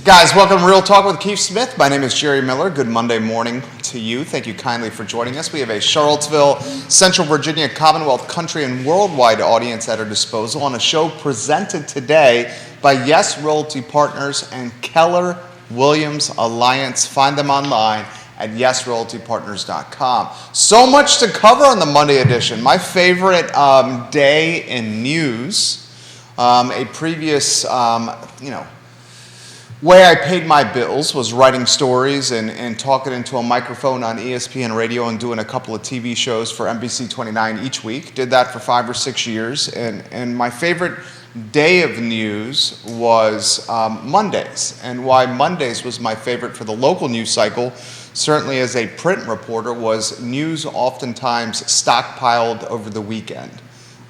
Guys, welcome to Real Talk with Keith Smith. My name is Jerry Miller. Good Monday morning to you. Thank you kindly for joining us. We have a Charlottesville, Central Virginia, Commonwealth, country, and worldwide audience at our disposal on a show presented today by Yes Realty Partners and Keller Williams Alliance. Find them online at yesrealtypartners.com. So much to cover on the Monday edition. My favorite day in news, a previous, way I paid my bills was writing stories and talking into a microphone on ESPN radio and doing a couple of TV shows for NBC 29 each week. Did that for 5 or 6 years. And my favorite day of news was Mondays. And why Mondays was my favorite for the local news cycle, certainly as a print reporter, was news oftentimes stockpiled over the weekend.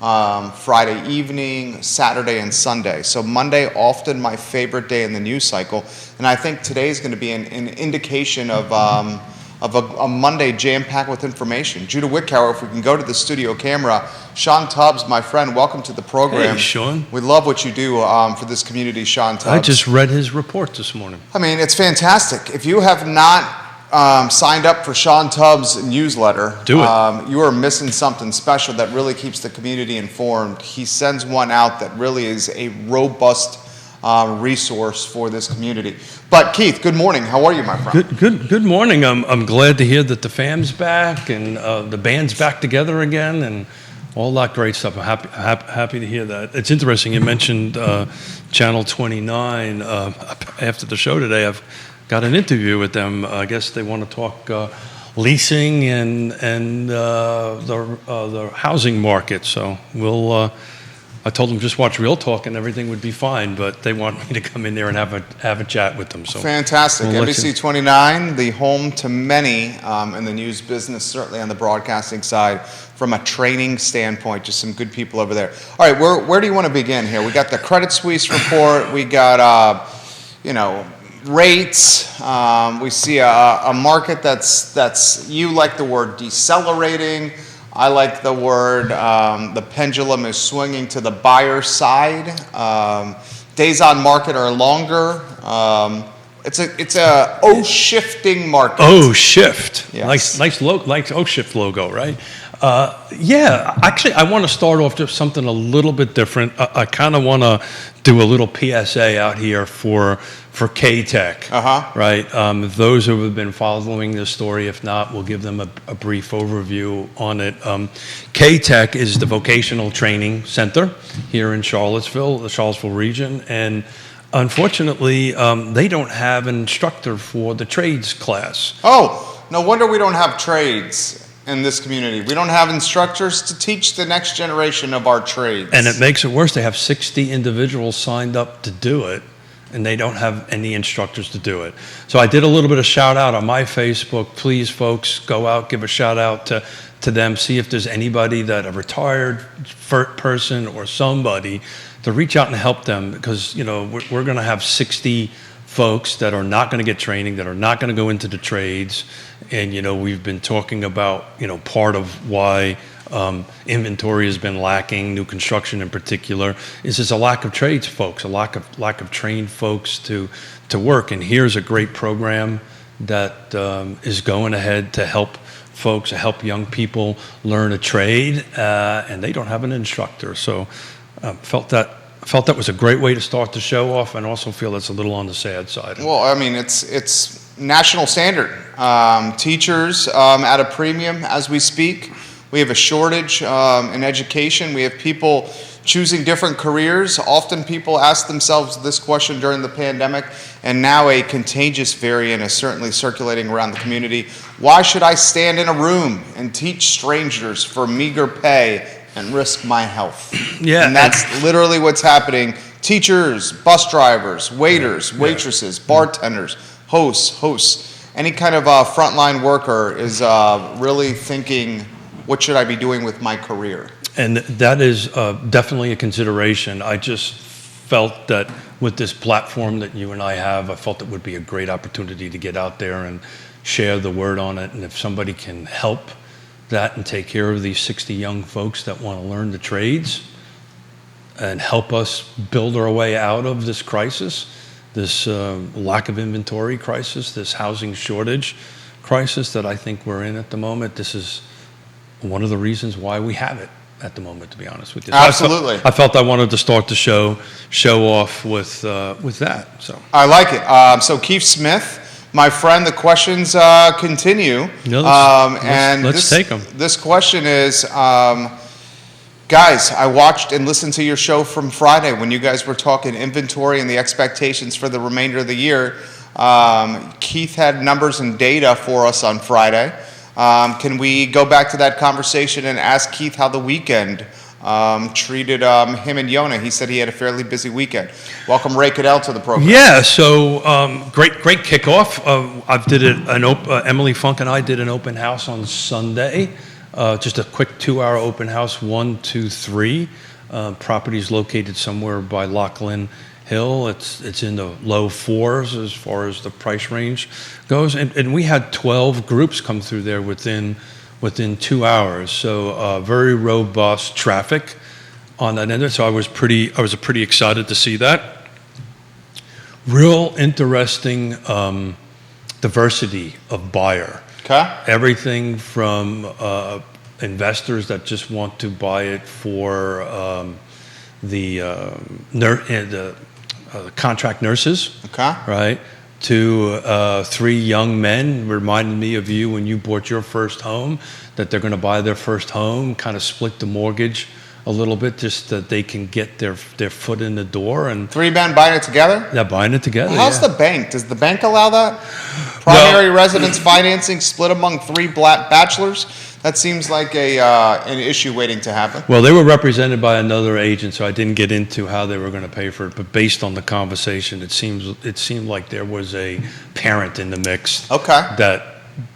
Friday evening, Saturday, and Sunday. So Monday, often my favorite day in the news cycle. And I think today is going to be an indication of a Monday jam-packed with information. Judah Wickower, if we can go to the studio camera. Sean Tubbs, my friend, welcome to the program. Hey, Sean. We love what you do for this community, Sean Tubbs. I just read his report this morning. I mean, it's fantastic. If you have not signed up for Sean Tubbs' newsletter, do it. You are missing something special that really keeps the community informed. He sends one out that really is a robust resource for this community. But Keith, good morning. How are you, my friend? Good morning. I'm glad to hear that the fam's back and the band's back together again and all that great stuff. I'm happy to hear that. It's interesting. You mentioned Channel 29. After the show today, I've got an interview with them. I guess they want to talk leasing and the housing market. So I told them just watch Real Talk and everything would be fine. But they want me to come in there and have a chat with them. So fantastic. NBC 29, the home to many in the news business, certainly on the broadcasting side. From a training standpoint, just some good people over there. All right, where do you want to begin here? We got the Credit Suisse report. We got rates. We see a market that's you like the word decelerating. I like the word the pendulum is swinging to the buyer side. Days on market are longer. It's a O-shifting market. O-shift. Yes. Nice O-shift logo, right? Actually, I want to start off just something a little bit different. I kind of want to do a little PSA out here for K-Tech, right? Those who have been following this story, if not, we'll give them a brief overview on it. K-Tech is the vocational training center here in Charlottesville, the Charlottesville region, and unfortunately, they don't have an instructor for the trades class. Oh, no wonder we don't have trades in this community. We don't have instructors to teach the next generation of our trades. And it makes it worse. They have 60 individuals signed up to do it, and they don't have any instructors to do it. So I did a little bit of shout out on my Facebook. Please, folks, go out, give a shout out to them, see if there's anybody that a retired person or somebody to reach out and help them, because we're going to have 60 folks that are not going to get training, that are not going to go into the trades. And, we've been talking about, part of why inventory has been lacking, new construction in particular, is there's a lack of trades folks, a lack of trained folks to work. And here's a great program that is going ahead to help folks, to help young people learn a trade, and they don't have an instructor. So felt that was a great way to start the show off, and also feel it's a little on the sad side. Well, I mean, it's national standard. Teachers at a premium as we speak. We have a shortage in education. We have people choosing different careers. Often people ask themselves this question during the pandemic, and now a contagious variant is certainly circulating around the community. Why should I stand in a room and teach strangers for meager pay and risk my health? Yeah, and that's literally what's happening. Teachers, bus drivers, waiters, waitresses, bartenders, hosts, any kind of frontline worker is really thinking, what should I be doing with my career? And that is definitely a consideration. I just felt that with this platform that you and I have, I felt it would be a great opportunity to get out there and share the word on it. And if somebody can help that and take care of these 60 young folks that want to learn the trades and help us build our way out of this crisis, lack of inventory crisis, this housing shortage crisis that I think we're in at the moment. This is one of the reasons why we have it at the moment, to be honest with you. So Absolutely. I felt I wanted to start the show off with that. So I like it. So Keith Smith, my friend, the questions continue. Yeah, let's take them. This question is, guys, I watched and listened to your show from Friday when you guys were talking inventory and the expectations for the remainder of the year. Keith had numbers and data for us on Friday. Can we go back to that conversation and ask Keith how the weekend treated him and Yonna? He said he had a fairly busy weekend. Welcome Ray Cadell to the program. Yeah, so great kickoff. Emily Funk and I did an open house on Sunday. Just a quick 2-hour open house, 1, 2, 3. Properties located somewhere by Lachlan Hill. It's in the low 4s as far as the price range goes, and we had 12 groups come through there within 2 hours. So very robust traffic on that end. So I was pretty excited to see that. Real interesting diversity of buyer. Okay. Everything from investors that just want to buy it for the contract nurses, okay, right, to 3 young men. Reminded me of you when you bought your first home, that they're going to buy their first home, kind of split the mortgage a little bit, just that they can get their foot in the door. And 3 men buying it together? Yeah, buying it together. How's the bank? Does the bank allow that? Primary residence financing split among 3 bachelors? That seems like an issue waiting to happen. Well, they were represented by another agent, so I didn't get into how they were going to pay for it. But based on the conversation, it seemed like there was a parent in the mix. Okay.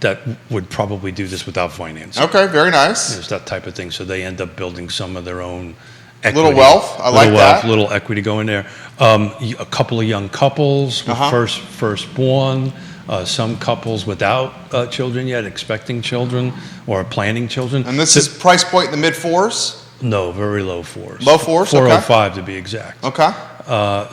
That would probably do this without financing. Okay, very nice. There's that type of thing. So they end up building some of their own equity. Little wealth. I like that. Little equity going there. A couple of young couples with firstborn. Some couples without children yet, expecting children or planning children. And this is price point in the mid 4s? No, very low 4s. Low 4s? 405 to be exact. Okay.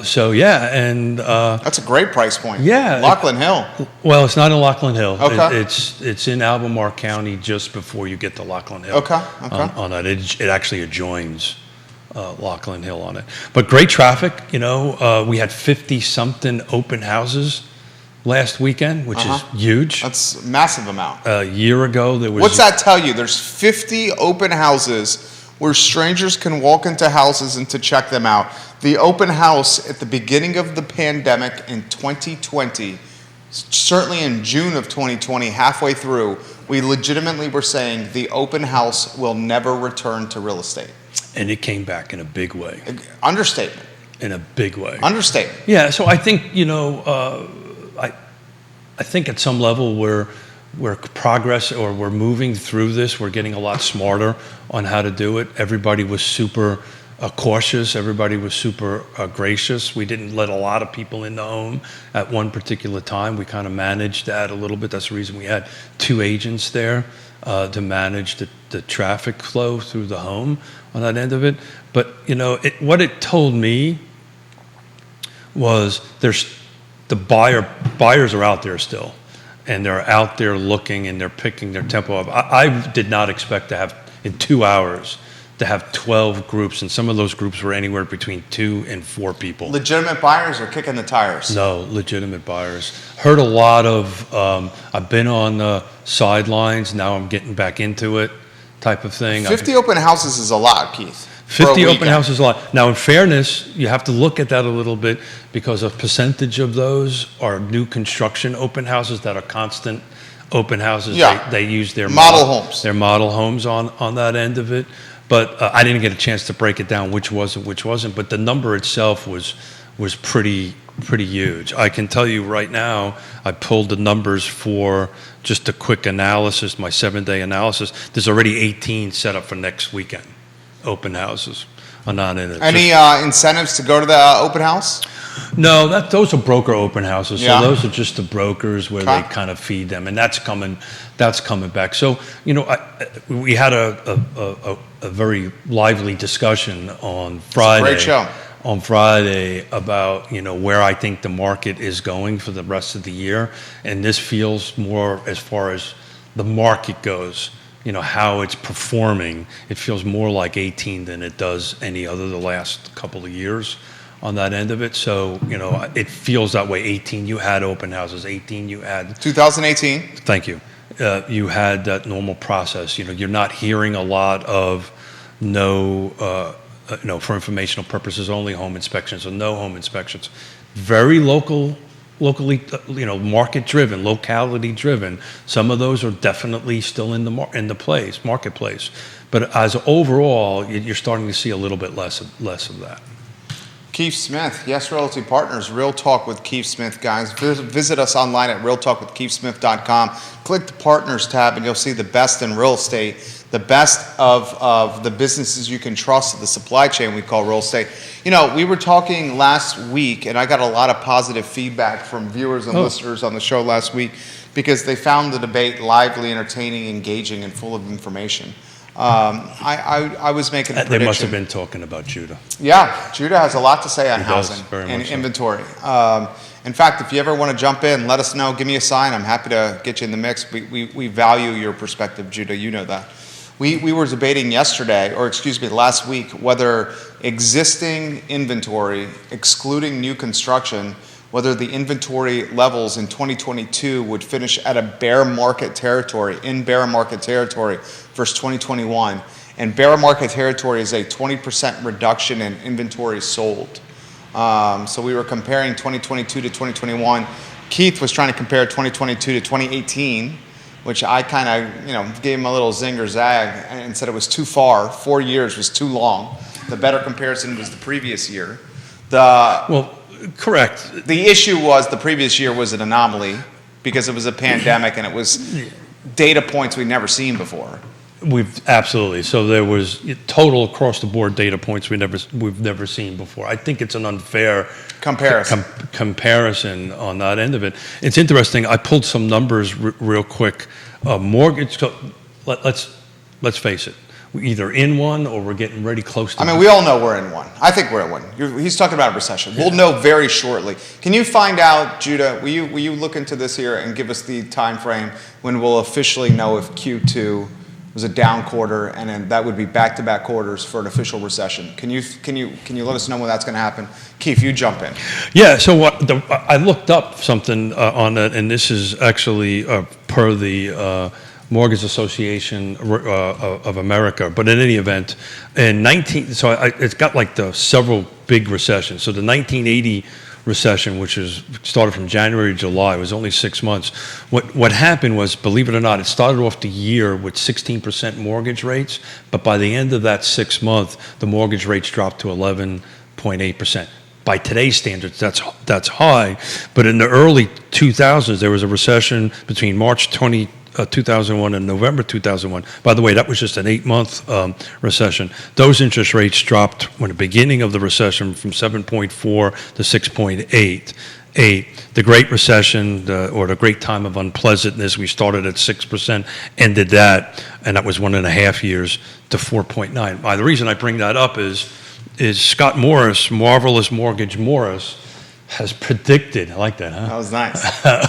So yeah, and that's a great price point. Yeah, Lachlan Hill. Well, it's not in Lachlan Hill. Okay. It's in Albemarle County, just before you get to Lachlan Hill. Okay. On that, it actually adjoins Lachlan Hill on it. But great traffic. We had 50-something open houses last weekend, which is huge. That's a massive amount. A year ago, there was... What's that tell you? There's 50 open houses where strangers can walk into houses and to check them out. The open house at the beginning of the pandemic in 2020, certainly in June of 2020, halfway through, we legitimately were saying the open house will never return to real estate. And it came back in a big way. Understatement. In a big way. Understatement. Yeah, so I think, I think at some level we're moving through this. We're getting a lot smarter on how to do it. Everybody was super cautious. Everybody was super gracious. We didn't let a lot of people in the home at one particular time. We kind of managed that a little bit. That's the reason we had 2 agents there to manage the traffic flow through the home on that end of it. But, what it told me was the buyers are out there still, and they're out there looking, and they're picking their tempo up. I did not expect to have, in 2 hours, to have 12 groups, and some of those groups were anywhere between 2 and 4 people. Legitimate buyers are kicking the tires? No, legitimate buyers. Heard a lot of, I've been on the sidelines, now I'm getting back into it type of thing. 50 open houses is a lot, Keith. 50 open houses is a lot. Now, in fairness, you have to look at that a little bit, because a percentage of those are new construction open houses that are constant open houses. Yeah. They use their model homes. Their model homes on that end of it. But I didn't get a chance to break it down, which wasn't. But the number itself was pretty huge. I can tell you right now, I pulled the numbers for just a quick analysis, my 7-day analysis. There's already 18 set up for next weekend. Open houses are not in it. Any incentives to go to the open house? No, those are broker open houses. Yeah. So those are just the brokers where they kind of feed them, and that's coming back. So we had a very lively discussion on Friday. Great show. on Friday about, where I think the market is going for the rest of the year. And this feels more, as far as the market goes, how it's performing. It feels more like 18 than it does any other the last couple of years on that end of it. So, it feels that way. 18, you had open houses. 18, you had... 2018. Thank you. You had that normal process. You're not hearing a lot of for informational purposes only home inspections or no home inspections. Very locally, market driven, locality driven. Some of those are definitely still in the marketplace. But as overall, you're starting to see a little bit less of that. Keith Smith, Yes Realty Partners, Real Talk with Keith Smith, guys. Visit us online at realtalkwithkeithsmith.com. Click the Partners tab and you'll see the best in real estate, the best of the businesses you can trust, the supply chain we call real estate. We were talking last week, and I got a lot of positive feedback from viewers and listeners on the show last week because they found the debate lively, entertaining, engaging, and full of information. I was making a prediction. They must have been talking about Judah. Yeah, Judah has a lot to say on housing and so. inventory. In fact, if you ever want to jump in, let us know. Give me a sign. I'm happy to get you in the mix. We value your perspective, Judah. You know that. We were debating last week, whether existing inventory, excluding new construction, whether the inventory levels in 2022 would finish at a bear market territory versus 2021. And bear market territory is a 20% reduction in inventory sold. So we were comparing 2022 to 2021. Keith was trying to compare 2022 to 2018, which I kind of, gave him a little zinger zag and said it was too far. 4 years was too long. The better comparison was the previous year. Correct. The issue was the previous year was an anomaly because it was a pandemic and it was data points we'd never seen before. Absolutely. So there was total across the board data points we've never seen before. I think it's an unfair comparison on that end of it. It's interesting. I pulled some numbers real quick. Mortgage. Let's face it. We're either in one or we're getting ready close to. We all know we're in one. I think we're in one. He's talking about a recession. We'll know very shortly. Can you find out, Judah? Will you look into this here and give us the time frame when we'll officially know if Q2 was a down quarter, and then that would be back-to-back quarters for an official recession? Can you let us know when that's going to happen? Keith, you jump in. Yeah. So I looked up something on that, and this is actually per the Mortgage Association of America. But in any event, it's got like the several big recessions. So the 1980 recession, which started from January to July, was only 6 months. What happened was, believe it or not, it started off the year with 16% mortgage rates, but by the end of that 6 month, the mortgage rates dropped to 11.8%. By today's standards, that's high, but in the early 2000s, there was a recession between March 2001 and November 2001. By the way, that was just an 8-month recession. Those interest rates dropped when the beginning of the recession from 7.4 to 6.8. The Great Recession, or the Great Time of Unpleasantness, we started at 6%, ended that, and that was 1.5 years, to 4.9. The reason I bring that up is Scott Morris, Marvelous Mortgage Morris, has predicted. I like that, huh? That was nice.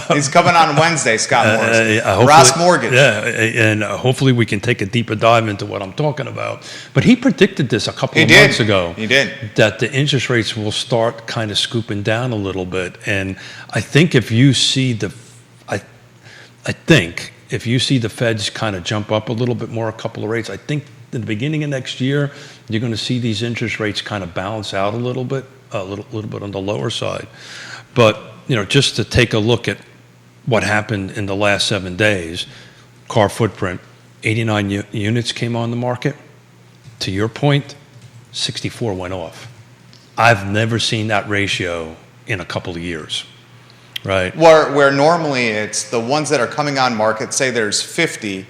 He's coming on Wednesday, Scott Morris. Ross Mortgage. Yeah, and hopefully we can take a deeper dive into what I'm talking about. But he predicted this a couple of months ago. He did. That the interest rates will start kind of scooping down a little bit. And I think if you see the Feds kind of jump up a little bit more, a couple of rates, I think in the beginning of next year, you're going to see these interest rates kind of balance out a little bit on the lower side. But, just to take a look at what happened in the last 7 days, car footprint, 89 units came on the market. To your point, 64 went off. I've never seen that ratio in a couple of years, right? Where normally it's the ones that are coming on market, say there's 50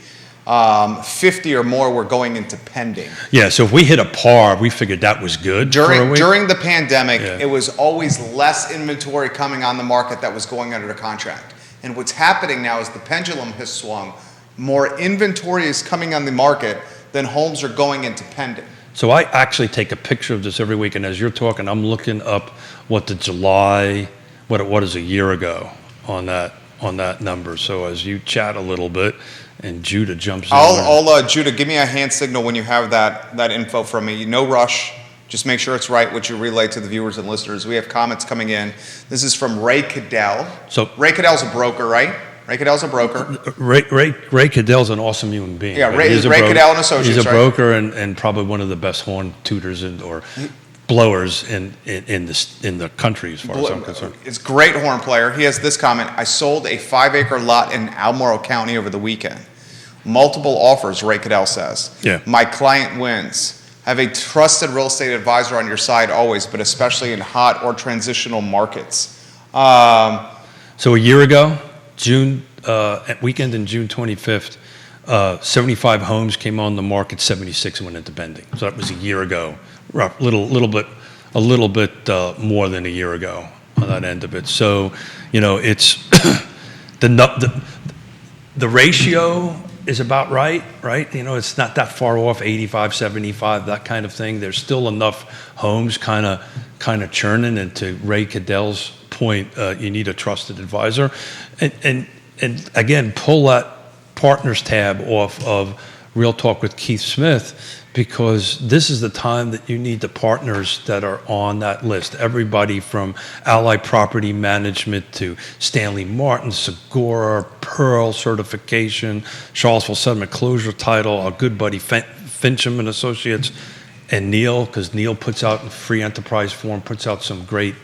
or more were going into pending. Yeah, so if we hit a par, we figured that was good. During the pandemic, It was always less inventory coming on the market that was going under the contract. And what's happening now is the pendulum has swung. More inventory is coming on the market than homes are going into pending. So I actually take a picture of this every week, and as you're talking, I'm looking up what the July, what it was a year ago on that number. So as you chat a little bit, and Judah jumps in. Judah, give me a hand signal when you have that info from me. No rush. Just make sure it's right, what you relay to the viewers and listeners. We have comments coming in. This is from Ray Cadell. So Ray Cadell's a broker, right? Ray Cadell's a broker. Ray Cadell's an awesome human being. Yeah, Ray Cadell and Associates, he's a broker and probably one of the best horn tutors or blowers in the country, as far as I'm concerned. It's a great horn player. He has this comment: I sold a 5-acre lot in Albemarle County over the weekend. Multiple offers, Ray Cadell says. Yeah. My client wins. Have a trusted real estate advisor on your side always, but especially in hot or transitional markets. So a year ago, weekend in June 25th, 75 homes came on the market, 76 went into pending. So that was a year ago, a little bit more than a year ago on that end of it. So, it's the ratio is about right? It's not that far off, 85, 75, that kind of thing. There's still enough homes kind of churning, and to Ray Cadell's point, you need a trusted advisor. And again, pull that partners tab off of Real Talk with Keith Smith, because this is the time that you need the partners that are on that list. Everybody from Ally Property Management to Stanley Martin, Sigora, Pearl certification, Charlottesville Settlement Closure Title, our good buddy Fincham and Associates, and Neil, because Neil puts out in free enterprise form, puts out some great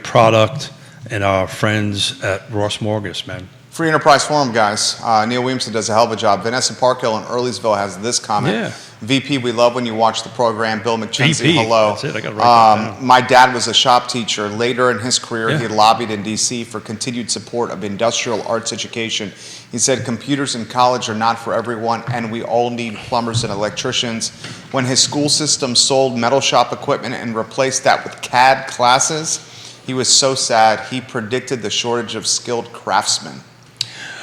product, and our friends at Ross Morgus, man. Free Enterprise Forum, guys. Neil Williamson does a hell of a job. Vanessa Parkhill in Earlysville has this comment. Yeah. VP, we love when you watch the program. Bill McChenzie, hello. That's it. I got to write that down. My dad was a shop teacher. Later in his career, he lobbied in D.C. for continued support of industrial arts education. He said computers in college are not for everyone, and we all need plumbers and electricians. When his school system sold metal shop equipment and replaced that with CAD classes, he was so sad. He predicted the shortage of skilled craftsmen.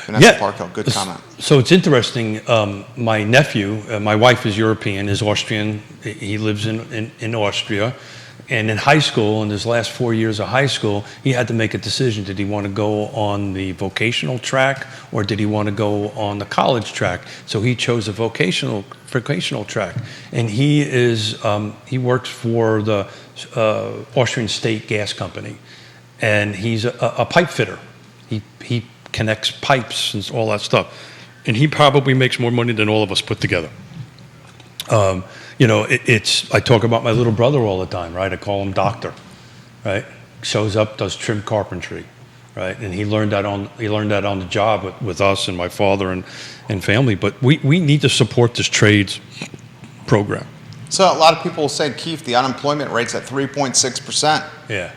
Vanessa Parkhill, good comment. So it's interesting. My nephew, my wife is European, is Austrian. He lives in Austria. And in high school, in his last 4 years of high school, he had to make a decision. Did he want to go on the vocational track, or did he want to go on the college track? So he chose a vocational track. And he works for the Austrian State Gas Company. And he's a pipe fitter. He connects pipes and all that stuff, and he probably makes more money than all of us put together. I talk about my little brother all the time, right? I call him Doctor, right? Shows up, does trim carpentry, right? And he learned that on the job with us and my father and family. But we need to support this trades program. So a lot of people say, Keith, the unemployment rate's at 3.6%. Yeah.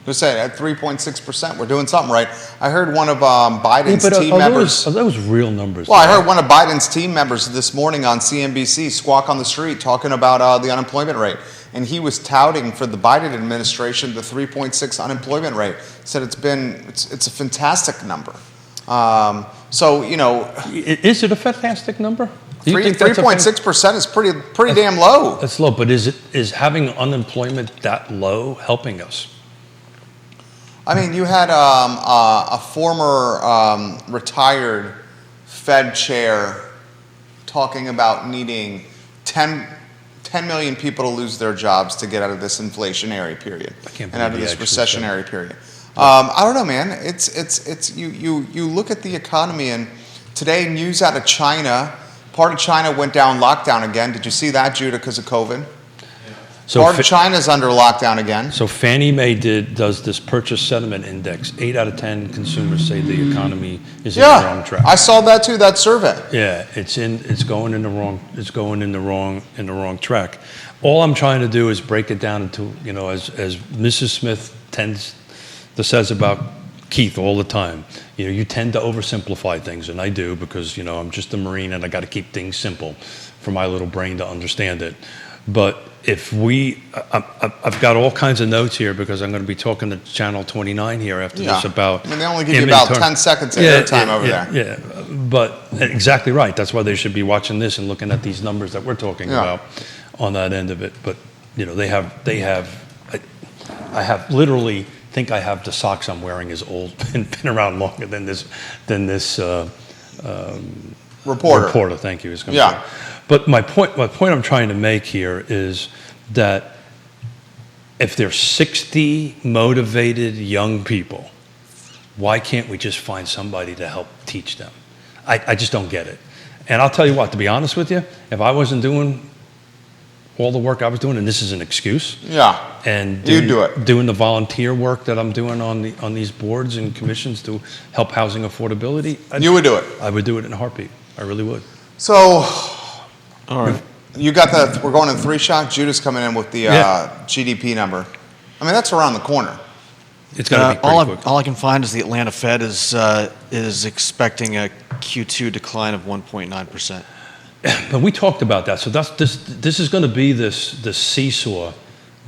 Just say at 3.6%, we're doing something right. I heard one of Biden's team members. Are those real numbers? Well, I heard one of Biden's team members this morning on CNBC, Squawk on the Street, talking about the unemployment rate. And he was touting for the Biden administration the 3.6 unemployment rate. Said it's a fantastic number. Is it a fantastic number? 3.6% is pretty damn low. That's low, but is having unemployment that low helping us? I mean, you had a former retired Fed chair talking about needing 10 million people to lose their jobs to get out of this inflationary period and out of this recessionary period. I don't know, man. It's you look at the economy, and today news out of China. Part of China went down lockdown again. Did you see that, Judah, because of COVID? So part of China's under lockdown again. So Fannie Mae does this purchase sentiment index. 8 out of 10 consumers say the economy is in the wrong track. I saw that too. That survey. Yeah, it's going in the wrong track. All I'm trying to do is break it down into, as Mrs. Smith says about Keith all the time. You tend to oversimplify things, and I do, because I'm just a Marine and I got to keep things simple for my little brain to understand it. But if I've got all kinds of notes here, because I'm going to be talking to Channel 29 here after this about. I mean, they only give you about 10 seconds of airtime over there. Yeah, but exactly right. That's why they should be watching this and looking at these numbers that we're talking about. on that end of it. But they have. I have literally think I have the socks I'm wearing is old and been around longer than this reporter. Thank you. Is gonna say. But my point I'm trying to make here is that if there's 60 motivated young people, why can't we just find somebody to help teach them? I just don't get it. And I'll tell you what, to be honest with you, if I wasn't doing all the work I was doing, and this is an excuse. Yeah. And you do it. Doing the volunteer work that I'm doing on these boards and commissions to help housing affordability. You would do it. I would do it in a heartbeat. I really would. So, all right. You got we're going in 3-shot. Judah's coming in with the GDP number. I mean, that's around the corner. It's got to be pretty quick. All I can find is the Atlanta Fed is expecting a Q2 decline of 1.9%. But we talked about that. So this is going to be this seesaw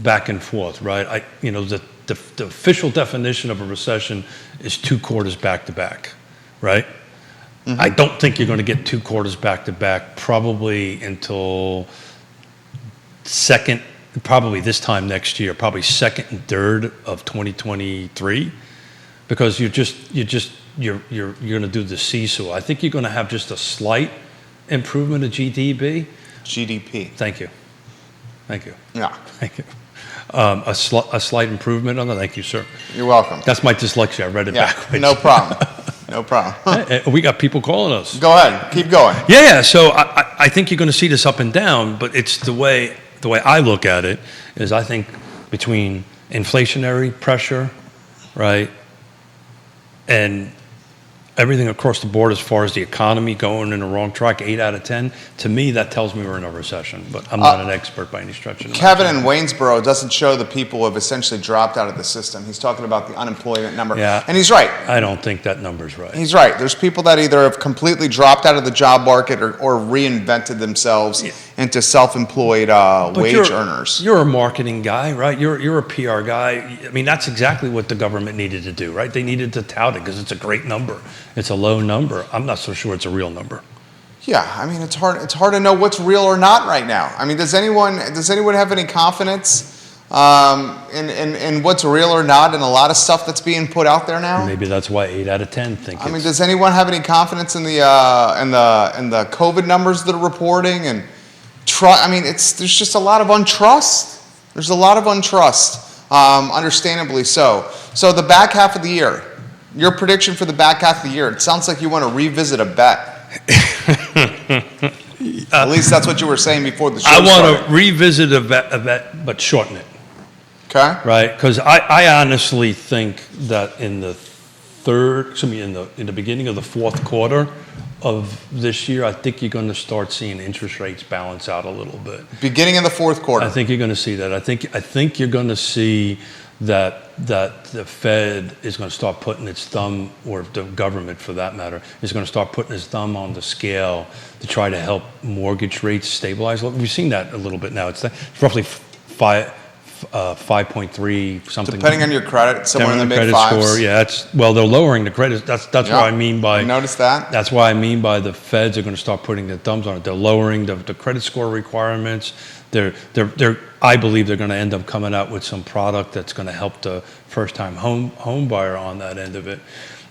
back and forth, right? The official definition of a recession is 2 quarters back to back, right? Mm-hmm. I don't think you're going to get 2 quarters back to back probably until probably this time next year, probably second and third of 2023, because you're going to do the seesaw. I think you're going to have just a slight improvement of GDP. Thank you. Yeah. Thank you. A slight improvement on that. Thank you, sir. You're welcome. That's my dyslexia. I read it backwards. No problem. No problem. Hey, we got people calling us. Go ahead. Keep going. Yeah. So I think you're going to see this up and down, but it's the way I look at it is I think between inflationary pressure, right, and everything across the board as far as the economy going in the wrong track, 8 out of 10, to me that tells me we're in a recession, but I'm not an expert by any stretch of the Kevin in Waynesboro doesn't show the people who have essentially dropped out of the system. He's talking about the unemployment number. Yeah. And he's right. I don't think that number's right. He's right. There's people that either have completely dropped out of the job market or reinvented themselves into self-employed wage earners. You're a marketing guy, right? You're a PR guy. I mean, that's exactly what the government needed to do, right? They needed to tout it because it's a great number. It's a low number. I'm not so sure it's a real number. Yeah, I mean, it's hard to know what's real or not right now. I mean, does anyone have any confidence in what's real or not in a lot of stuff that's being put out there now? Maybe that's why 8 out of 10 think. I mean, does anyone have any confidence in the COVID numbers that are reporting and I mean, there's just a lot of untrust. There's a lot of untrust, understandably so. So the back half of the year. Your prediction for the back half of the year, it sounds like you want to revisit a bet. At least that's what you were saying before the show started. I want to revisit a bet, but shorten it. Okay. Right? Because I honestly think that in the beginning of the fourth quarter of this year, I think you're going to start seeing interest rates balance out a little bit. Beginning of the fourth quarter. I think you're going to see that. I think you're going to see that the Fed is going to start putting its thumb, or the government for that matter, is going to start putting its thumb on the scale to try to help mortgage rates stabilize. We've seen that a little bit now. It's roughly 5.3 something. Depending on your credit, somewhere in the mid credit fives. score, yeah. They're lowering the credit. That's what I mean by. You notice that? That's why I mean by the Feds are going to start putting their thumbs on it. They're lowering the credit score requirements. I believe they're going to end up coming out with some product that's going to help the first-time home buyer on that end of it.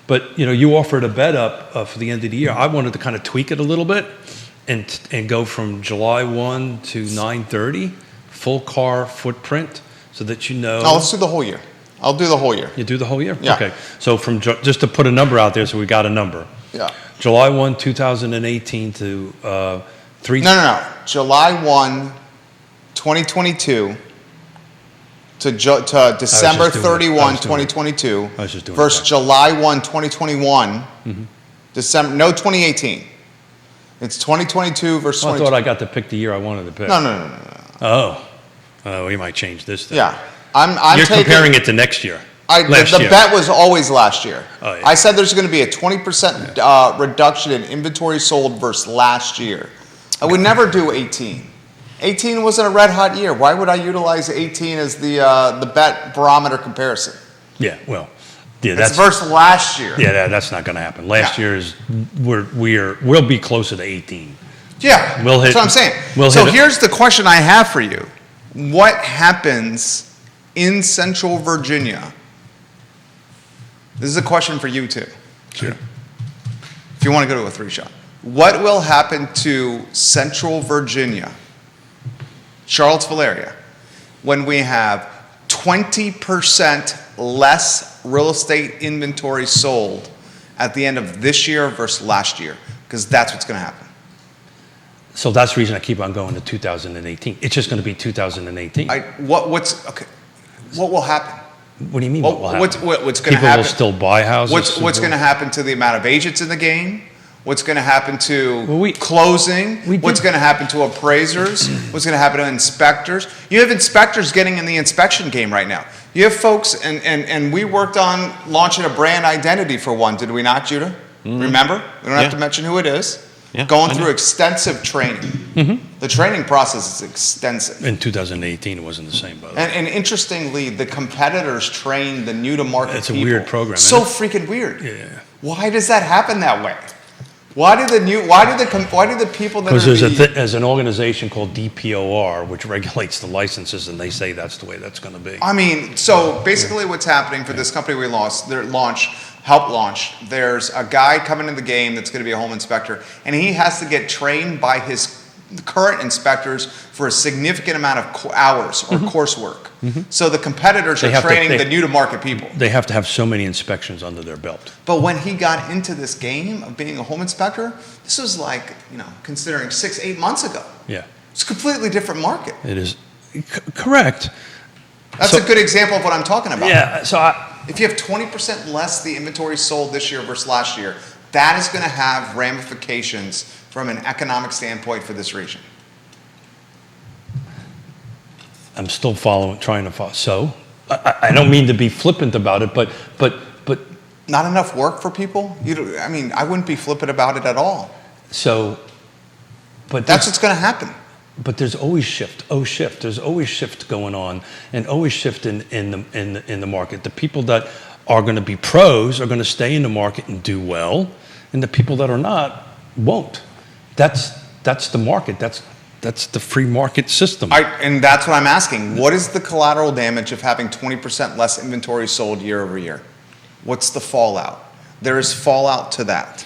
But you offered a bet up for the end of the year. I wanted to kind of tweak it a little bit and go from July 1 to 9/30, full car footprint, so that No, let's do the whole year. I'll do the whole year. You do the whole year? Yeah. Okay. So just to put a number out there, so we got a number. Yeah. July 1, 2018 to 3. No. July 1, 2022 to December 31, 2022 I was just doing versus it. July 1, 2021, December, no 2018. It's 2022 versus I thought I got to pick the year I wanted to pick. No. Oh, we might change this then. Yeah. You're comparing it to next year. The bet was always last year. Oh, yeah. I said there's going to be a 20% reduction in inventory sold versus last year. I would never do 18. 18 wasn't a red hot year. Why would I utilize 18 as the bet barometer comparison? Yeah, well, that's versus last year. Yeah, that's not going to happen. Last year we'll be closer to 18. Yeah, We'll hit- that's what I'm saying. we'll So hit it. here's the question I have for you. What happens in Central Virginia? This is a question for you too. Sure. If you want to go to a 3-shot. What will happen to Central Virginia, Charlottesville area, when we have 20% less real estate inventory sold at the end of this year versus last year? Because that's what's going to happen. So that's the reason I keep on going to 2018. It's just going to be 2018. What will happen? What do you mean? What will happen? What's going to People happen? will still buy houses. What's going to happen to the amount of agents in the game? What's going to happen to closing? What's going to happen to appraisers? What's going to happen to inspectors? You have inspectors getting in the inspection game right now. You have folks, and we worked on launching a brand identity for one, did we not, Judah? Remember? We don't have to mention who it is. Yeah, Going I through know. extensive training. The training process is extensive. In 2018, it wasn't the same, by the way. And interestingly, the competitors train the new to market It's a people. weird program, So isn't freaking weird. Yeah. Why does that happen that way? Why do the people that Because are there's an organization called DPOR, which regulates the licenses, and they say that's the way that's going to be. I mean, so basically what's happening for this company we helped launch, there's a guy coming in the game that's going to be a home inspector, and he has to get trained by his current inspectors for a significant amount of hours or coursework. So the competitors They are have to- training they- the new to market people. They have to have so many inspections under their belt. But when he got into this game of being a home inspector, this was like, considering 6-8 months ago. Yeah, It's a completely different market. it is correct. That's So- a good example of what I'm talking about. Yeah, so If you have 20% less the inventory sold this year versus last year, that is going to have ramifications from an economic standpoint for this region. I'm still trying to follow. So I don't mean to be flippant about it, but Not enough work for people? I wouldn't be flippant about it at all. so, but That's what's going to happen. But there's always shift. There's always shift going on, and always shift in the market. The people that are going to be pros are going to stay in the market and do well, and the people that are not won't. That's the market. That's the free market system. And that's what I'm asking. What is the collateral damage of having 20% less inventory sold year over year? What's the fallout? There is fallout to that.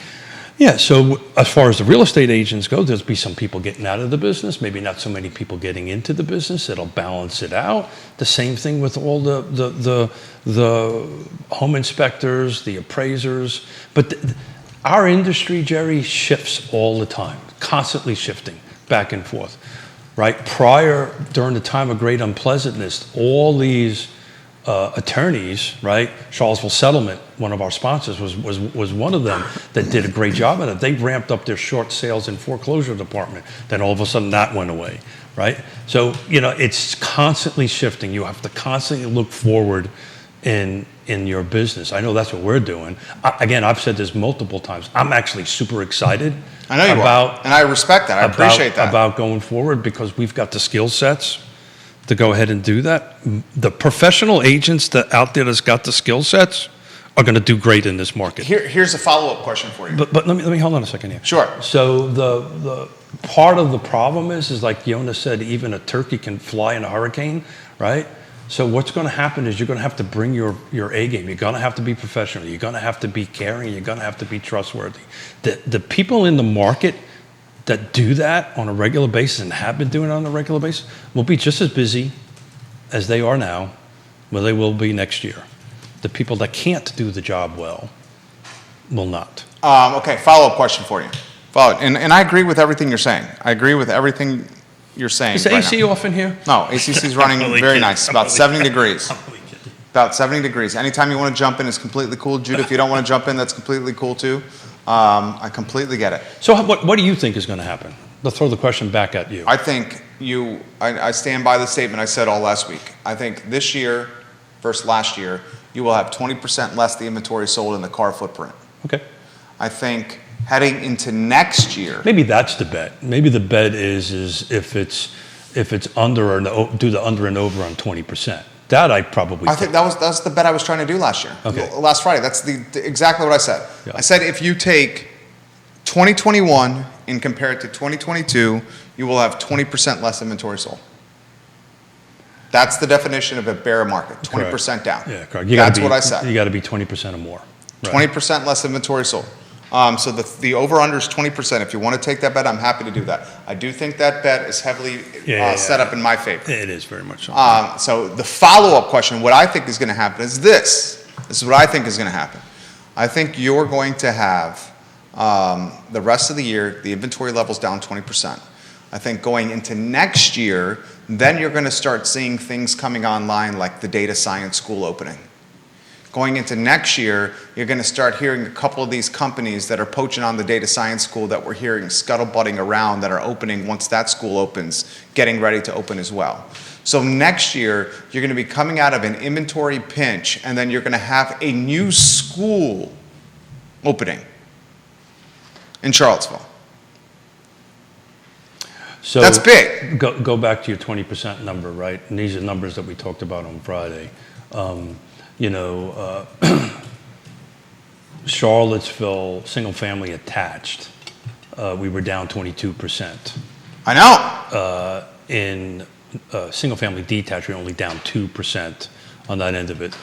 Yeah, so as far as the real estate agents go, there'll be some people getting out of the business, maybe not so many people getting into the business. It'll balance it out. The same thing with all the home inspectors, the appraisers. But our industry, Jerry, shifts all the time, constantly shifting back and forth, right? During the time of great unpleasantness, all these attorneys, right? Charlottesville Settlement, one of our sponsors, was one of them that did a great job at it. They ramped up their short sales and foreclosure department. Then all of a sudden that went away, right? So, it's constantly shifting. You have to constantly look forward in your business. I know that's what we're doing. Again, I've said this multiple times. I'm actually super excited. I know you are, and I respect that. I appreciate that. About going forward, because we've got the skill sets to go ahead and do that. The professional agents out there that's got the skill sets are going to do great in this market. Here's a follow-up question for you. But let me hold on a second here. Sure. So the part of the problem is like Yonna said, even a turkey can fly in a hurricane, right? So what's going to happen is you're going to have to bring your A game. You're going to have to be professional. You're going to have to be caring. You're going to have to be trustworthy. The people in the market that do that on a regular basis and have been doing it on a regular basis will be just as busy as they are now, well, they will be next year. The people that can't do the job well will not. Okay, follow-up question for you. And I agree with everything you're saying. I agree with everything you're saying. Is the right AC now. off in here? No, ACC's running very nice. About 70 degrees. About 70 degrees. Anytime you want to jump in is completely cool. Judah, if you don't want to jump in, that's completely cool too. I completely get it. So what do you think is going to happen? Let's throw the question back at you. I think I stand by the statement I said all last week. I think this year versus last year, you will have 20% less the inventory sold in the car footprint. Okay. I think heading into next year. Maybe that's the bet. Maybe the bet is if it's under do the under and over on 20%. That I probably. I think that's the bet I was trying to do last year. Okay. Last Friday. That's exactly what I said. Yeah. I said if you take 2021 and compare it to 2022, you will have 20% less inventory sold. That's the definition of a bear market, 20% down. Yeah, correct. That's what I said. You got to be 20% or more. Right. 20% less inventory sold. So the over-under is 20%. If you want to take that bet, I'm happy to do that. I do think that bet is heavily set up in my favor. It is very much so. So the follow-up question, what I think is going to happen is this. This is what I think is going to happen. I think you're going to have the rest of the year, the inventory levels down 20%. I think going into next year, then you're going to start seeing things coming online like the data science school opening. Going into next year, you're going to start hearing a couple of these companies that are poaching on the data science school that we're hearing scuttlebutting around that are opening once that school opens, getting ready to open as well. So next year, you're going to be coming out of an inventory pinch, and then you're going to have a new school opening in Charlottesville. So that's big. Go back to your 20% number, right? And these are numbers that we talked about on Friday. Charlottesville, single family attached, we were down 22%. I know. In single family detached, we were only down 2% on that end of it.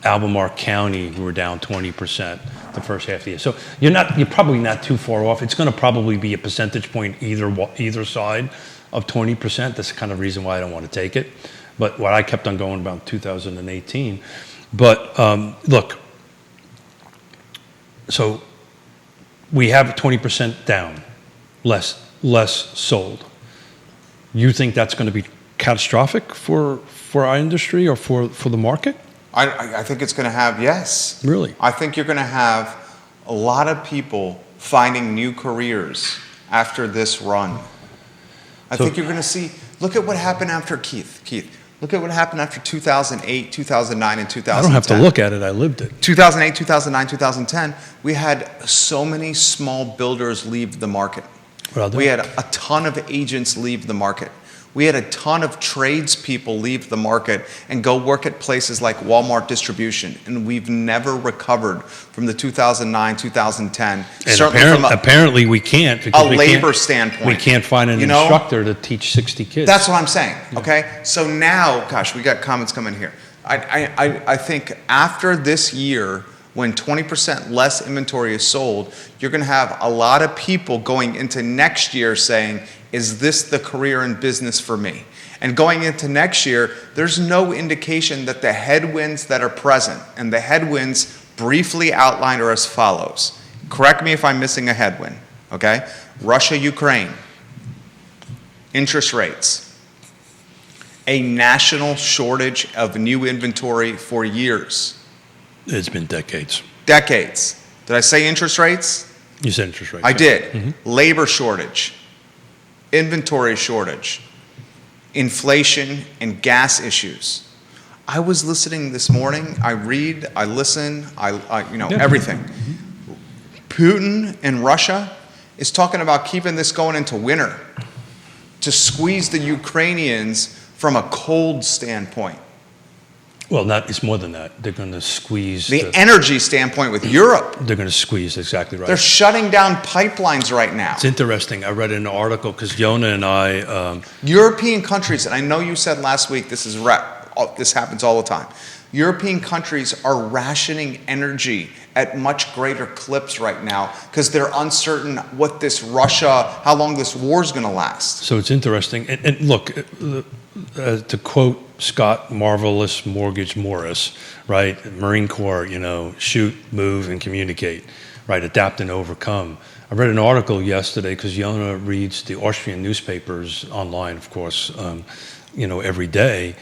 Albemarle County, we were down 20% the first half of the year. So you're probably not too far off. It's going to probably be a percentage point either side of 20%. That's the kind of reason why I don't want to take it. But what I kept on going about 2018. But look, so we have 20% down, less sold. You think that's going to be catastrophic for our industry or for the market? I think it's going to have, yes. Really? I think you're going to have a lot of people finding new careers after this run. I think you're going to see, look at what happened after Keith, look at what happened after 2008, 2009, and 2010. I don't have to look at it, I lived it. 2008, 2009, 2010, we had so many small builders leave the market. We had a ton of agents leave the market. We had a ton of tradespeople leave the market and go work at places like Walmart distribution, and we've never recovered from the 2009, 2010. And apparently we can't because labor standpoint. We can't find an instructor to teach 60 kids. That's what I'm saying. Okay, so now, gosh, we got comments coming here. I think after this year, when 20% less inventory is sold, you're going to have a lot of people going into next year saying, is this the career and business for me? And going into next year, there's no indication that the headwinds that are present, and the headwinds briefly outlined are as follows. Correct me if I'm missing a headwind, okay? Russia, Ukraine, interest rates, a national shortage of new inventory for years. It's been decades. Decades. Did I say interest rates? You said interest rates. I did. Mm-hmm. Labor shortage, inventory shortage, inflation, and gas issues. I was listening this morning. I read, I listen, everything. Mm-hmm. Putin in Russia is talking about keeping this going into winter to squeeze the Ukrainians from a cold standpoint. Well, it's more than that. They're going to squeeze the energy standpoint with Europe. They're going to squeeze, exactly right. They're shutting down pipelines right now. It's interesting. I read an article because Yonna and I... European countries, and I know you said last week this happens all the time. European countries are rationing energy at much greater clips right now because they're uncertain how long this war is going to last. So it's interesting. And look, to quote Scott Marvelous Mortgage Morris, right? Marine Corps, shoot, move, and communicate, right? Adapt and overcome. I read an article yesterday because Yonna reads the Austrian newspapers online, of course, every day.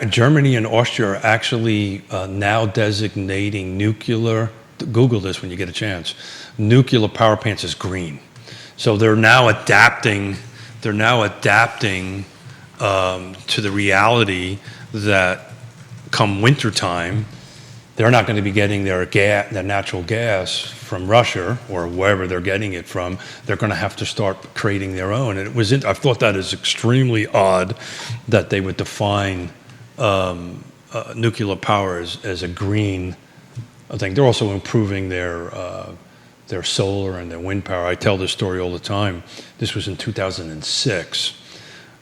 Germany and Austria are actually now designating nuclear, Google this when you get a chance, nuclear power plants as green. So they're now adapting to the reality that come wintertime, they're not going to be getting their natural gas from Russia or wherever they're getting it from. They're going to have to start creating their own. And I thought that is extremely odd that they would define nuclear power as a green thing. They're also improving their their solar and their wind power. I tell this story all the time. This was in 2006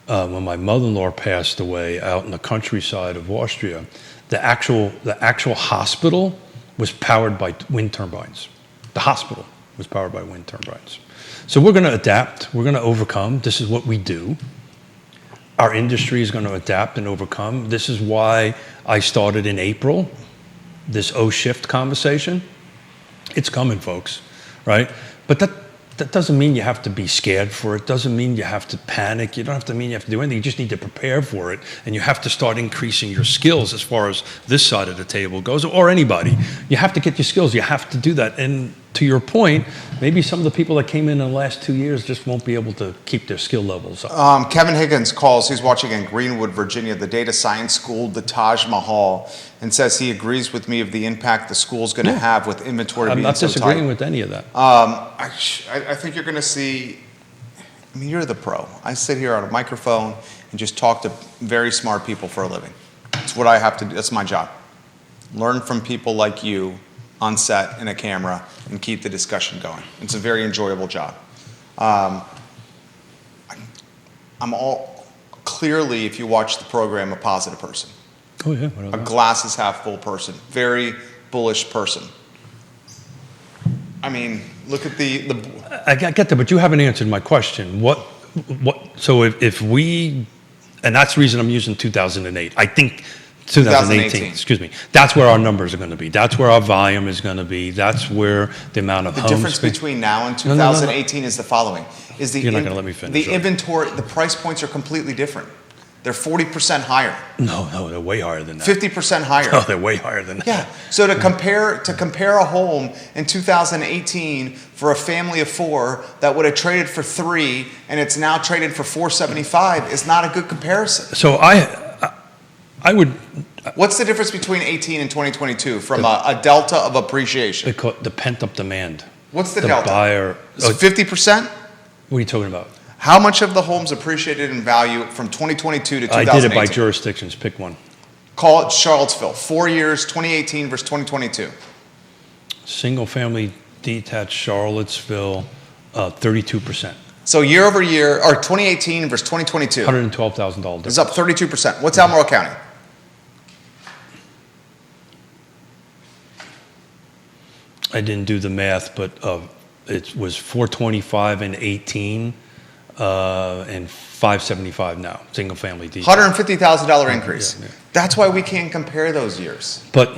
when my mother-in-law passed away out in the countryside of Austria. The actual hospital was powered by wind turbines. The hospital was powered by wind turbines. So we're going to adapt. We're going to overcome. This is what we do. Our industry is going to adapt and overcome. This is why I started in April this O-shift conversation. It's coming, folks, right? But that doesn't mean you have to be scared for it. Doesn't mean you have to panic. You don't have to mean you have to do anything. You just need to prepare for it. And you have to start increasing your skills as far as this side of the table goes, or anybody. You have to get your skills. You have to do that. And to your point, maybe some of the people that came in the last 2 years just won't be able to keep their skill levels up. Kevin Higgins calls, he's watching in Greenwood, Virginia, the data science school, the Taj Mahal, and says he agrees with me of the impact the school's going to have with inventory I'm being not so tight. disagreeing with any of that. I think you're going to see, I mean, you're the pro. I sit here on a microphone and just talk to very smart people for a living. It's what I have to do. That's my job. Learn from people like you on set and a camera and keep the discussion going. It's a very enjoyable job. I'm all clearly, if you watch the program, a positive person. Oh, yeah. A glass is half full person. Very bullish person. I mean, look at the I get that, but you haven't answered my question. So if we, and that's the reason I'm using 2008. I think 2018, excuse me. That's where our numbers are going to be. That's where our volume is going to be. That's where the amount of The homes. difference between now and 2018 is the following. You're not going to let me finish. The inventory, the price points are completely different. They're 40% higher. No, they're way higher than that. 50% higher. No, they're way higher than that. Yeah. So to compare a home in 2018 for a family of 4 that would have traded for 3 and it's now traded for 475 is not a good comparison. So I would. What's the difference between 18 and 2022 from a delta of appreciation? The pent-up demand. What's the delta? Buyer. It's 50%? What are you talking about? How much of the homes appreciated in value from 2022 to 2018? I did it by jurisdictions. Pick one. Call it Charlottesville. 4 years, 2018 versus 2022. Single-family detached Charlottesville, 32%. So year over year, or 2018 versus 2022. $112,000 difference. It's up 32%. What's Albemarle County? I didn't do the math, but it was 425 in 18 and 575 now, single family detached. $150,000 increase. Yeah. That's why we can't compare those years. But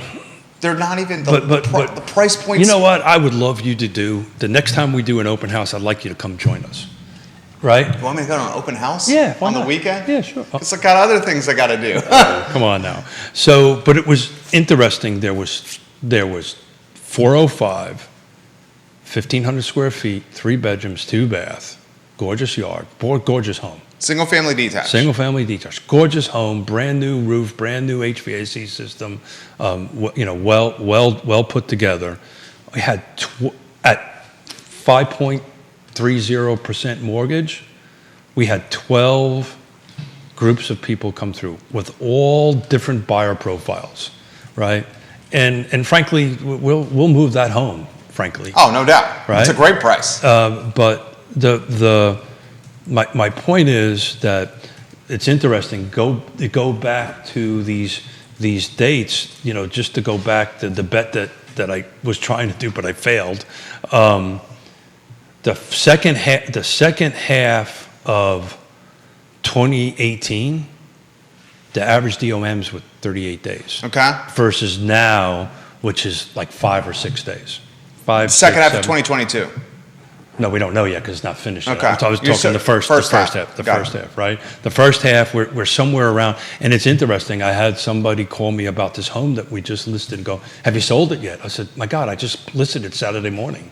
they're not even the price points. You know what I would love you to do? The next time we do an open house, I'd like you to come join us. Right? You want me to go to an open house? Yeah. Why on not? the weekend? Yeah, sure. Because I got other things I got to do. Come on now. So, but it was interesting. There was 405, 1,500 square feet, 3 bedrooms, 2 bath, gorgeous yard, gorgeous home. Single family detached. Single family detached, gorgeous home, brand new roof, brand new HVAC system, well put together. We had at 5.30% mortgage, we had 12 groups of people come through with all different buyer profiles, right? And frankly, we'll move that home, frankly. Oh, no doubt. Right? It's a great price. But my point is that it's interesting. Go back to these dates. Just to go back to the bet that I was trying to do, but I failed. The second half of 2018, the average DOMs were 38 days. Okay. Versus now, which is like 5 or 6 days. Second half of 2022. No, we don't know yet because it's not finished yet. Okay. So I was talking the first half, right? The first half, we're somewhere around, and it's interesting. I had somebody call me about this home that we just listed and go, "Have you sold it yet?" I said, "My God, I just listed it Saturday morning,"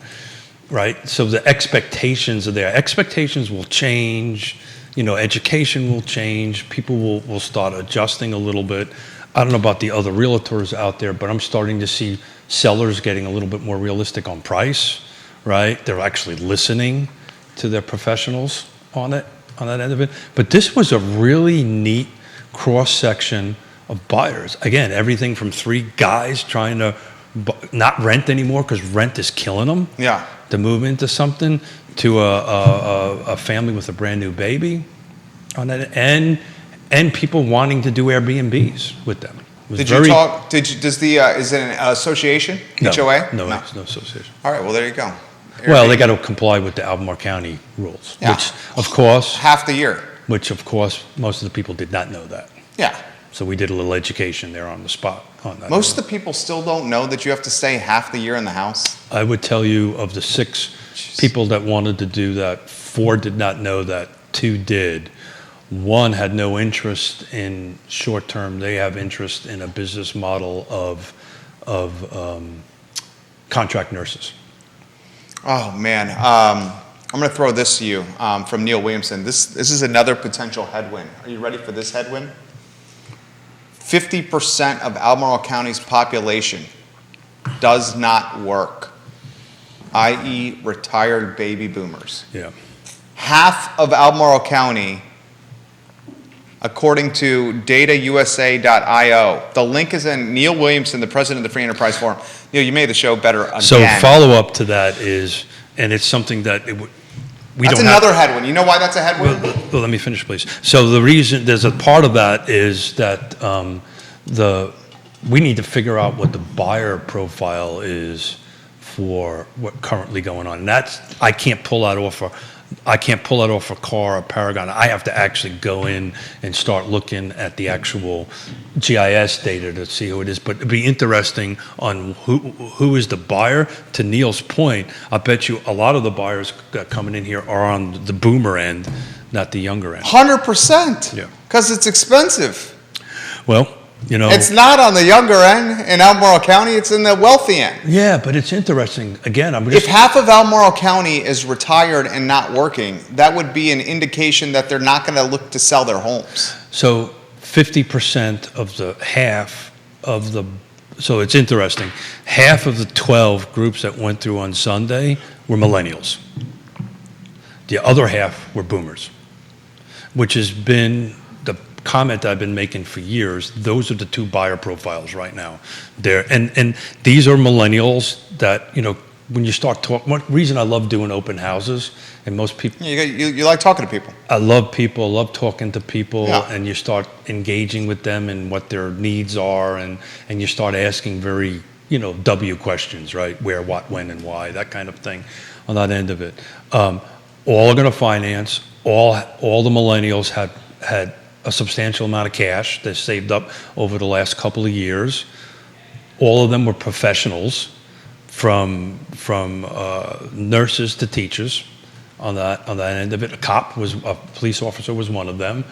right? So the expectations are there. Expectations will change. Education will change. People will start adjusting a little bit. I don't know about the other realtors out there, but I'm starting to see sellers getting a little bit more realistic on price. Right? They're actually listening to their professionals on that end of it. But this was a really neat cross-section of buyers. Again, everything from 3 guys trying to not rent anymore because rent is killing them. Yeah. To move into something, to a family with a brand new baby, on that, and people wanting to do Airbnbs with them. Did you talk? Does the is it an association? No, HOA? No, it's no association. All right. Well, there you go. Well, they got to comply with the Albemarle County rules, Yeah. which of course, half the year. most of the people did not know that. Yeah. So we did a little education there on the spot on that. Most of the people still don't know that you have to stay half the year in the house. I would tell you, of the 6 people that wanted to do that, 4 did not know that, 2 did. 1 had no interest in short term. They have interest in a business model of contract nurses. Oh man, I'm going to throw this to you from Neil Williamson. This is another potential headwind. Are you ready for this headwind? 50% of Albemarle County's population does not work, i.e., retired baby boomers. Yeah. Half of Albemarle County, according to datausa.io. The link is in. Neil Williamson, the president of the Free Enterprise Forum. Neil, you made the show better again. So follow up to that is, and it's something that we that's don't another headwind. You know why that's a headwind? Well, let me finish, please. So the reason, there's a part of that is that we need to figure out what the buyer profile is for what currently going on. And that's, I can't pull that off a car or Paragon. I have to actually go in and start looking at the actual GIS data to see who it is. But it'd be interesting on who is the buyer. To Neil's point, I bet you a lot of the buyers that coming in here are on the boomer end, not the younger end. 100%. Yeah. Because it's expensive. Well, you know. It's not on the younger end in Albemarle County, it's in the wealthy end. Yeah, but it's interesting. Again, If half of Albemarle County is retired and not working, that would be an indication that they're not going to look to sell their homes. So 50% of so it's interesting. Half of the 12 groups that went through on Sunday were millennials. The other half were boomers, which has been the comment I've been making for years. Those are the 2 buyer profiles right now. And these are millennials that, you know, when you start talking, one reason I love doing open houses, and most people. You like talking to people. I love people, love talking to people, Yeah. and you start engaging with them and what their needs are, and you start asking very, you know, W questions, right? Where, what, when, and why, that kind of thing on that end of it. All are going to finance. All the millennials had a substantial amount of cash they saved up over the last couple of years. All of them were professionals, from nurses to teachers on that end of it. A police officer was one of them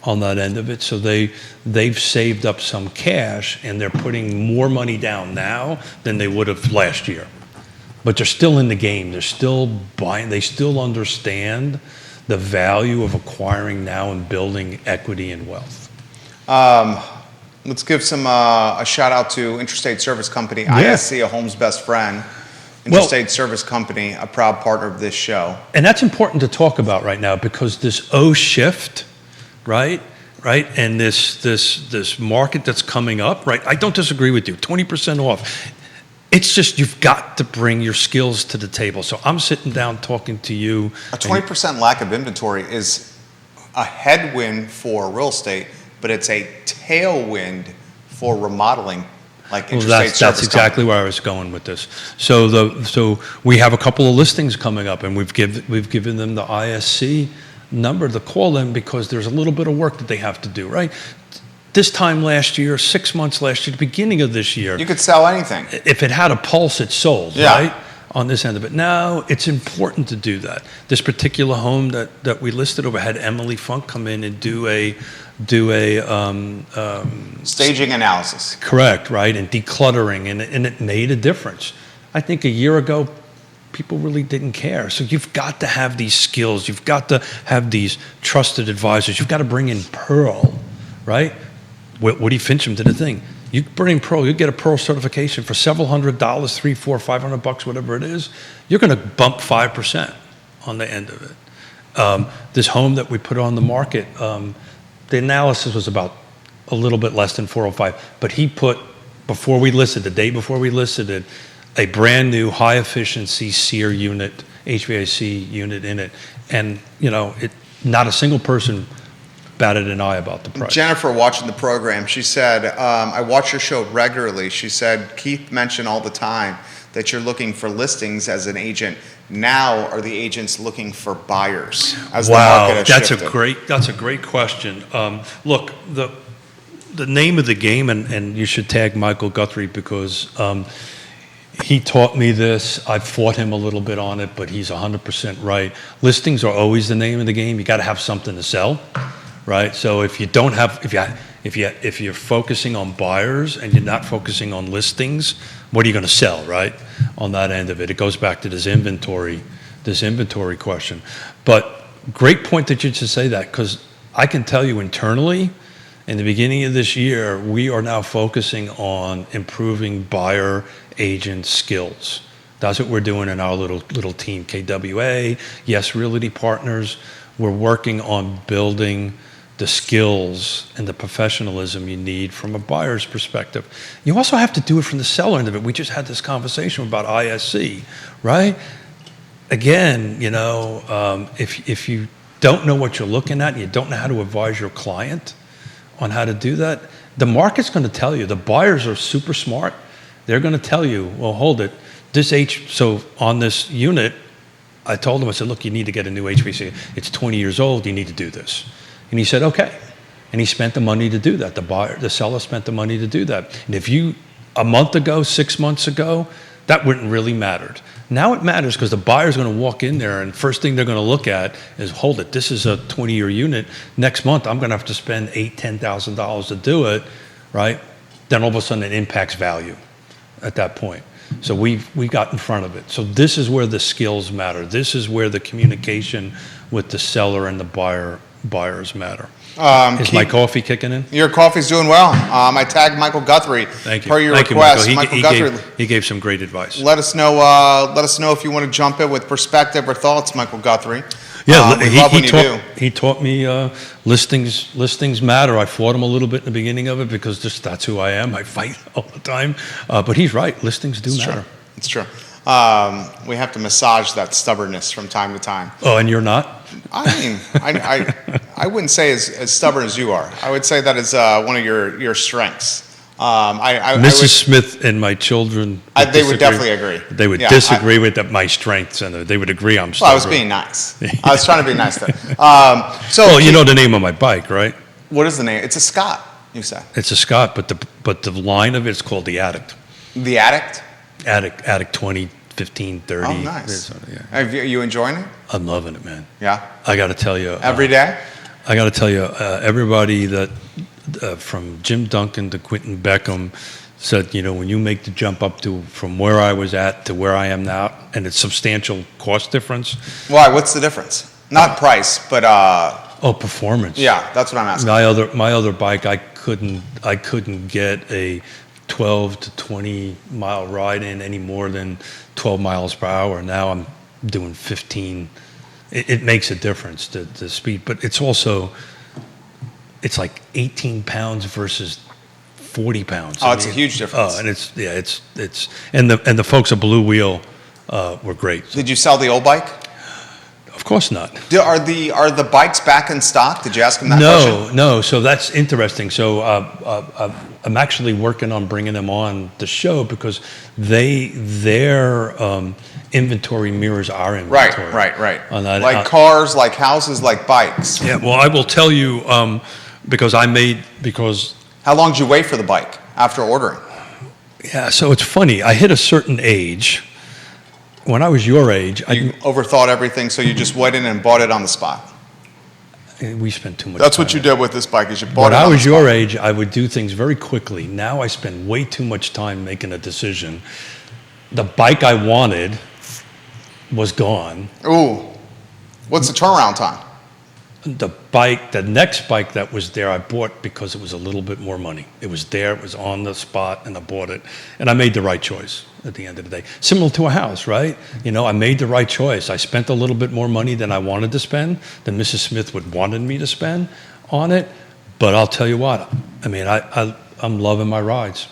on that end of it. So they've saved up some cash, and they're putting more money down now than they would have last year. But they're still in the game. They're still buying. They still understand the value of acquiring now and building equity and wealth. Let's give a shout out to Intrastate Service Company, Yeah. ISC, a home's best friend. Intrastate Service Company, a proud partner of this show. And that's important to talk about right now, because this shift, right? And this market that's coming up, right? I don't disagree with you. 20% off. It's just, you've got to bring your skills to the table. So I'm sitting down talking to you. A 20% lack of inventory is a headwind for real estate, but it's a tailwind for remodeling, like Intrastate Service That's exactly where I was going with this. So we have a couple of listings coming up, and we've given them the ISC number to call them, because there's a little bit of work that they have to do, right? This time last year, 6 months last year, the beginning of this year, You could sell anything. if it had a pulse, it sold, Yeah. right? On this end of it. Now, it's important to do that. This particular home that we listed over had Emily Funk come in and do a Staging analysis. correct, right? And decluttering, and it made a difference. I think a year ago, people really didn't care. So you've got to have these skills. You've got to have these trusted advisors. You've got to bring in Pearl, right? Woody Fincham did a thing. You bring in Pearl, you get a Pearl certification for several $100, $300, $400, $500, whatever it is. You're going to bump 5% on the end of it. This home that we put on the market, the analysis was about a little bit less than 405, but he put before we listed, the day before we listed it, a brand new high efficiency SEER unit, HVAC unit in it. And, not a single person batted an eye about the price. Jennifer, watching the program, she said, I watch your show regularly. She said, Keith mentioned all the time that you're looking for listings as an agent. Now are the agents looking for buyers as the market has shifted? That's a great question. Look, the name of the game, and you should tag Michael Guthrie because he taught me this. I fought him a little bit on it, but he's 100% right. Listings are always the name of the game. You got to have something to sell, right? So if you don't have, if you're focusing on buyers and you're not focusing on listings, what are you going to sell, right? On that end of it, it goes back to this inventory question. But great point that you should say that, because I can tell you internally, in the beginning of this year, we are now focusing on improving buyer agent skills. That's what we're doing in our little team, KWA, Yes Realty Partners. We're working on building the skills and the professionalism you need from a buyer's perspective. You also have to do it from the seller end of it. We just had this conversation about ISC, right? Again, if you don't know what you're looking at, and you don't know how to advise your client on how to do that, the market's going to tell you. The buyers are super smart. They're going to tell you, well, hold it. So on this unit, I told him, I said, look, you need to get a new HVAC. It's 20 years old. You need to do this. And he said, okay. And he spent the money to do that. The seller spent the money to do that. And if a month ago, 6 months ago, that wouldn't really mattered. Now it matters because the buyer's going to walk in there and first thing they're going to look at is, hold it, this is a 20-year unit. Next month, I'm going to have to spend $8,000, $10,000 to do it, right? Then all of a sudden it impacts value at that point. So we got in front of it. So this is where the skills matter. This is where the communication with the seller and the buyers matter. Is my coffee kicking in? Your coffee's doing well. I tagged Michael Guthrie. Thank you. Per your Thank request. You, Michael Guthrie. Guthrie, he gave some great advice. Let us know if you want to jump in with perspective or thoughts, Michael Guthrie. Yeah, we love when you do. He taught me listings matter. I fought him a little bit in the beginning of it because that's who I am. I fight all the time. But he's right. Listings do matter. It's true. We have to massage that stubbornness from time to time. Oh, and you're not? I mean, I wouldn't say as stubborn as you are. I would say that is one of your strengths. Mrs. Smith and my children they would definitely agree. They would disagree with my strengths, and they would agree I'm stubborn. Well, I was being nice. I was trying to be nice there. Well, you know the name of my bike, right? What is the name? It's a Scott, you said. It's a Scott, but the line of it's called the Addict. The Addict? Addict 20, 15, 30. Oh, nice. Yeah. Are you enjoying it? I'm loving it, man. Yeah? I got to tell you. Every day? I got to tell you, everybody that, from Jim Duncan to Quentin Beckham, said, when you make the jump up from where I was at to where I am now, and it's substantial cost difference. Why? What's the difference? Not price, but performance. Yeah, that's what I'm asking. My other bike, I couldn't get a 12 to 20 mile ride in any more than 12 miles per hour. Now I'm doing 15. It makes a difference, the speed, but it's also, it's like 18 pounds versus 40 pounds. Oh, it's a huge difference. Oh, and it's and the folks at Blue Wheel were great. Did you sell the old bike? Of course not. Are the bikes back in stock? Did you ask them that question? No. So that's interesting. So I'm actually working on bringing them on the show because their inventory mirrors our inventory. Right. On that, like cars, like houses, like bikes. Yeah. Well, I will tell you because How long did you wait for the bike after ordering? Yeah. So it's funny. I hit a certain age. When I was your age, you overthought everything, so you just went in and bought it on the spot. We spent too much That's time. what you did with this bike, is you bought When it on I the was spot. your age, I would do things very quickly. Now I spend way too much time making a decision. The bike I wanted was gone. Ooh. What's the turnaround time? The next bike that was there, I bought because it was a little bit more money. It was there, it was on the spot, and I bought it. And I made the right choice at the end of the day. Similar to a house, right? I made the right choice. I spent a little bit more money than I wanted to spend, than Mrs. Smith wanted me to spend on it. But I'll tell you what, I mean, I'm loving my rides.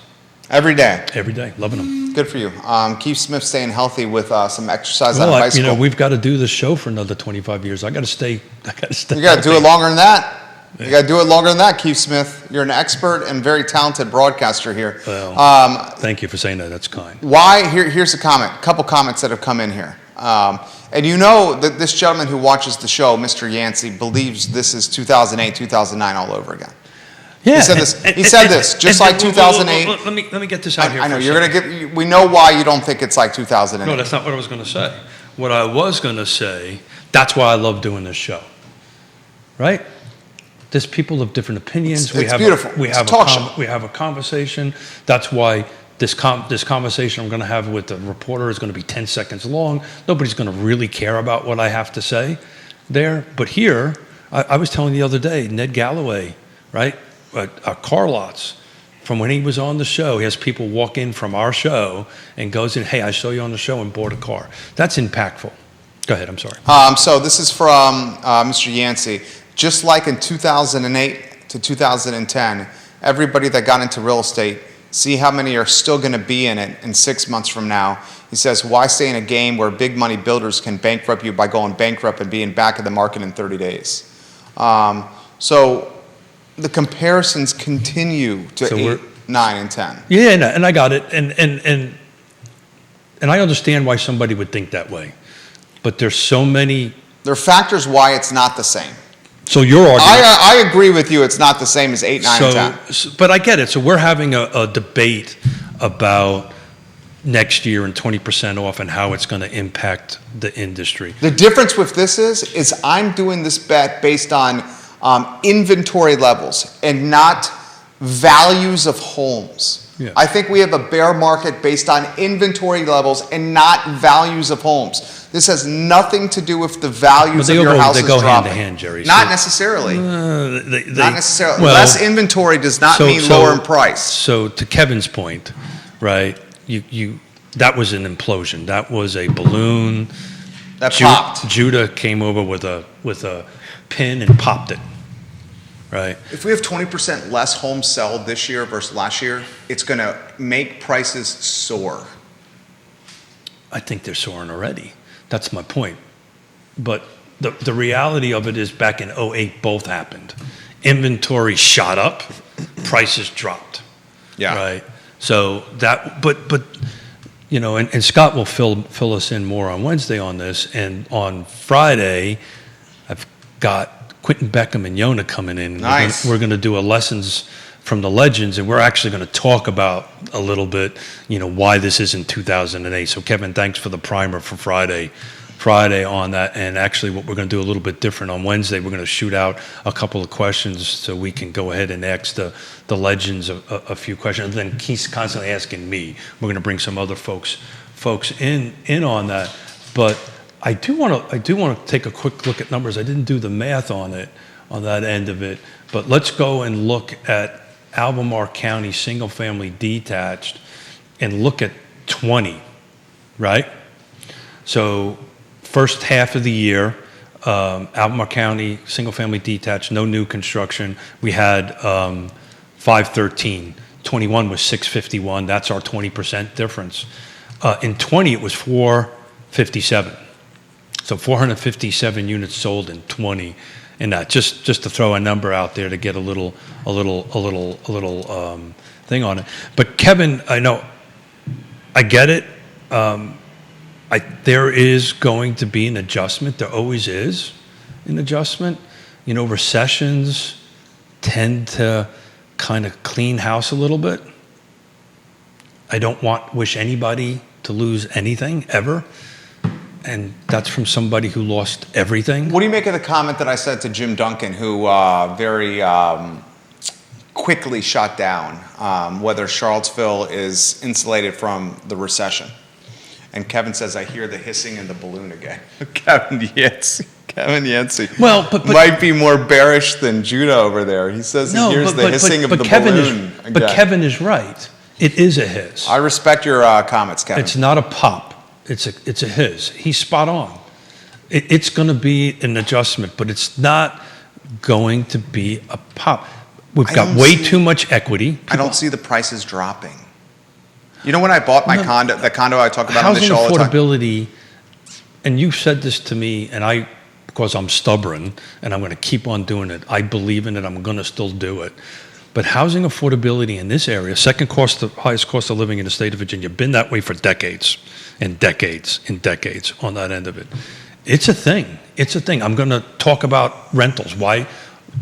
Every day. Every day, loving them. Good for you. Keith Smith staying healthy with some exercise on a Well, bicycle. we've got to do this show for another 25 years. I got to stay. You got to do it longer than that. You got to do it longer than that, Keith Smith. You're an expert and very talented broadcaster here. Well, thank you for saying that. That's kind. Why? Here's a comment. A couple comments that have come in here. And you know that this gentleman who watches the show, Mr. Yancey, believes this is 2008, 2009 all over again. Yeah, he said this, just like 2008. Let me get this out here. I know you're going to get. We know why you don't think it's like 2008. No, that's not what I was going to say. What I was going to say, that's why I love doing this show. Right? There's people of different opinions. It's beautiful. We have a conversation. That's why this conversation I'm going to have with the reporter is going to be 10 seconds long. Nobody's going to really care about what I have to say there. But here, I was telling the other day, Ned Galloway, right? Car lots. From when he was on the show, he has people walk in from our show and goes in, hey, I saw you on the show and bought a car. That's impactful. Go ahead, I'm sorry. So this is from Mr. Yancey. Just like in 2008 to 2010, everybody that got into real estate, see how many are still going to be in it in 6 months from now. He says, why stay in a game where big money builders can bankrupt you by going bankrupt and being back in the market in 30 days? So the comparisons continue to 8, 9, and 10. Yeah, and I got it. And I understand why somebody would think that way. But there's so many... There are factors why it's not the same. So your argument... I agree with you. It's not the same as 8, 9, and 10. But I get it. So we're having a debate about next year and 20% off and how it's going to impact the industry. The difference with this is I'm doing this bet based on inventory levels and not values of homes. Yeah. I think we have a bear market based on inventory levels and not values of homes. This has nothing to do with the values of your houses dropping. They go hand to hand, Jerry. Not necessarily. Not necessarily. Well, less inventory does not mean lower in price. So to Kevin's point, right? That was an implosion. That was a balloon. That popped. Judah came over with a pin and popped it. Right. If we have 20% less homes sold this year versus last year, it's going to make prices soar. I think they're soaring already. That's my point. But the reality of it is back in 2008, both happened. Inventory shot up, prices dropped. Yeah. Right. So that, but you know, and Scott will fill us in more on Wednesday on this. And on Friday, I've got Quentin Beckham and Yonna coming in. Nice. We're going to do a lessons from the legends, and we're actually going to talk about a little bit, you know, why this isn't 2008. So Kevin, thanks for the primer for Friday on that. And actually what we're going to do a little bit different on Wednesday, we're going to shoot out a couple of questions so we can go ahead and ask the legends a few questions. And then he's constantly asking me. We're going to bring some other folks in on that. But I do want to take a quick look at numbers. I didn't do the math on it, on that end of it, but let's go and look at Albemarle County single family detached and look at 20, right? So first half of the year, Albemarle County single family detached, no new construction. We had 513. 21 was 651. That's our 20% difference. In 20, it was 457. So 457 units sold in 20, and that just to throw a number out there to get a little thing on it. But Kevin, I know, I get it. There is going to be an adjustment. There always is an adjustment. You know, recessions tend to kind of clean house a little bit. I don't wish anybody to lose anything ever. And that's from somebody who lost everything. What do you make of the comment that I said to Jim Duncan, who very quickly shot down whether Charlottesville is insulated from the recession? And Kevin says, I hear the hissing in the balloon again. Kevin Yancey. Well, but might be more bearish than Judah over there. He says he hears the hissing of the balloon again. But Kevin is right. It is a hiss. I respect your comments, Kevin. It's not a pop. It's a hiss. He's spot on. It's going to be an adjustment, but it's not going to be a pop. We've got way too much equity. I don't see the prices dropping. You know, when I bought my condo, the condo I talk about on the Housing show all the time. affordability, and you said this to me, and because I'm stubborn and I'm going to keep on doing it, I believe in it, I'm going to still do it. But housing affordability in this area, highest cost of living in the state of Virginia, been that way for decades and decades and decades on that end of it. It's a thing. It's a thing. I'm going to talk about rentals. Why,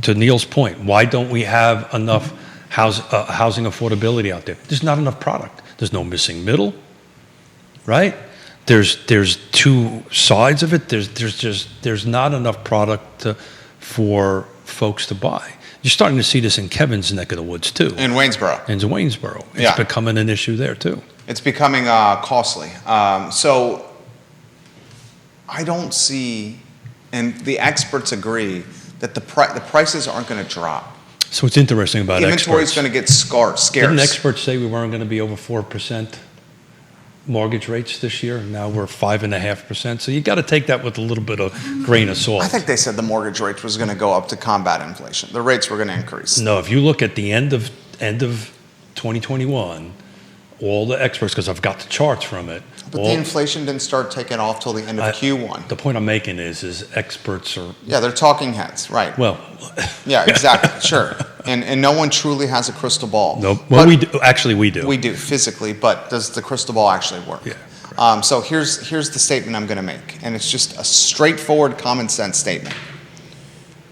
to Neil's point, why don't we have enough housing affordability out there? There's not enough product. There's no missing middle, right? There's two sides of it. There's not enough product for folks to buy. You're starting to see this in Kevin's neck of the woods too. In Waynesboro. In Waynesboro. It's becoming an issue there too. It's becoming costly. So I don't see, and the experts agree, that the prices aren't going to drop. So what's interesting about inventory is going to get scarce. Didn't experts say we weren't going to be over 4% mortgage rates this year? Now we're 5.5%. So you got to take that with a little bit of grain of salt. I think they said the mortgage rate was going to go up to combat inflation. The rates were going to increase. No, if you look at the end of 2021, all the experts, because I've got the charts from it. But the inflation didn't start taking off till the end of Q1. The point I'm making is experts are... Yeah, they're talking heads, right. Well... Yeah, exactly, sure. And no one truly has a crystal ball. No, well, we do. Actually, we do. We do, physically, but does the crystal ball actually work? Yeah. So here's the statement I'm going to make, and it's just a straightforward, common sense statement.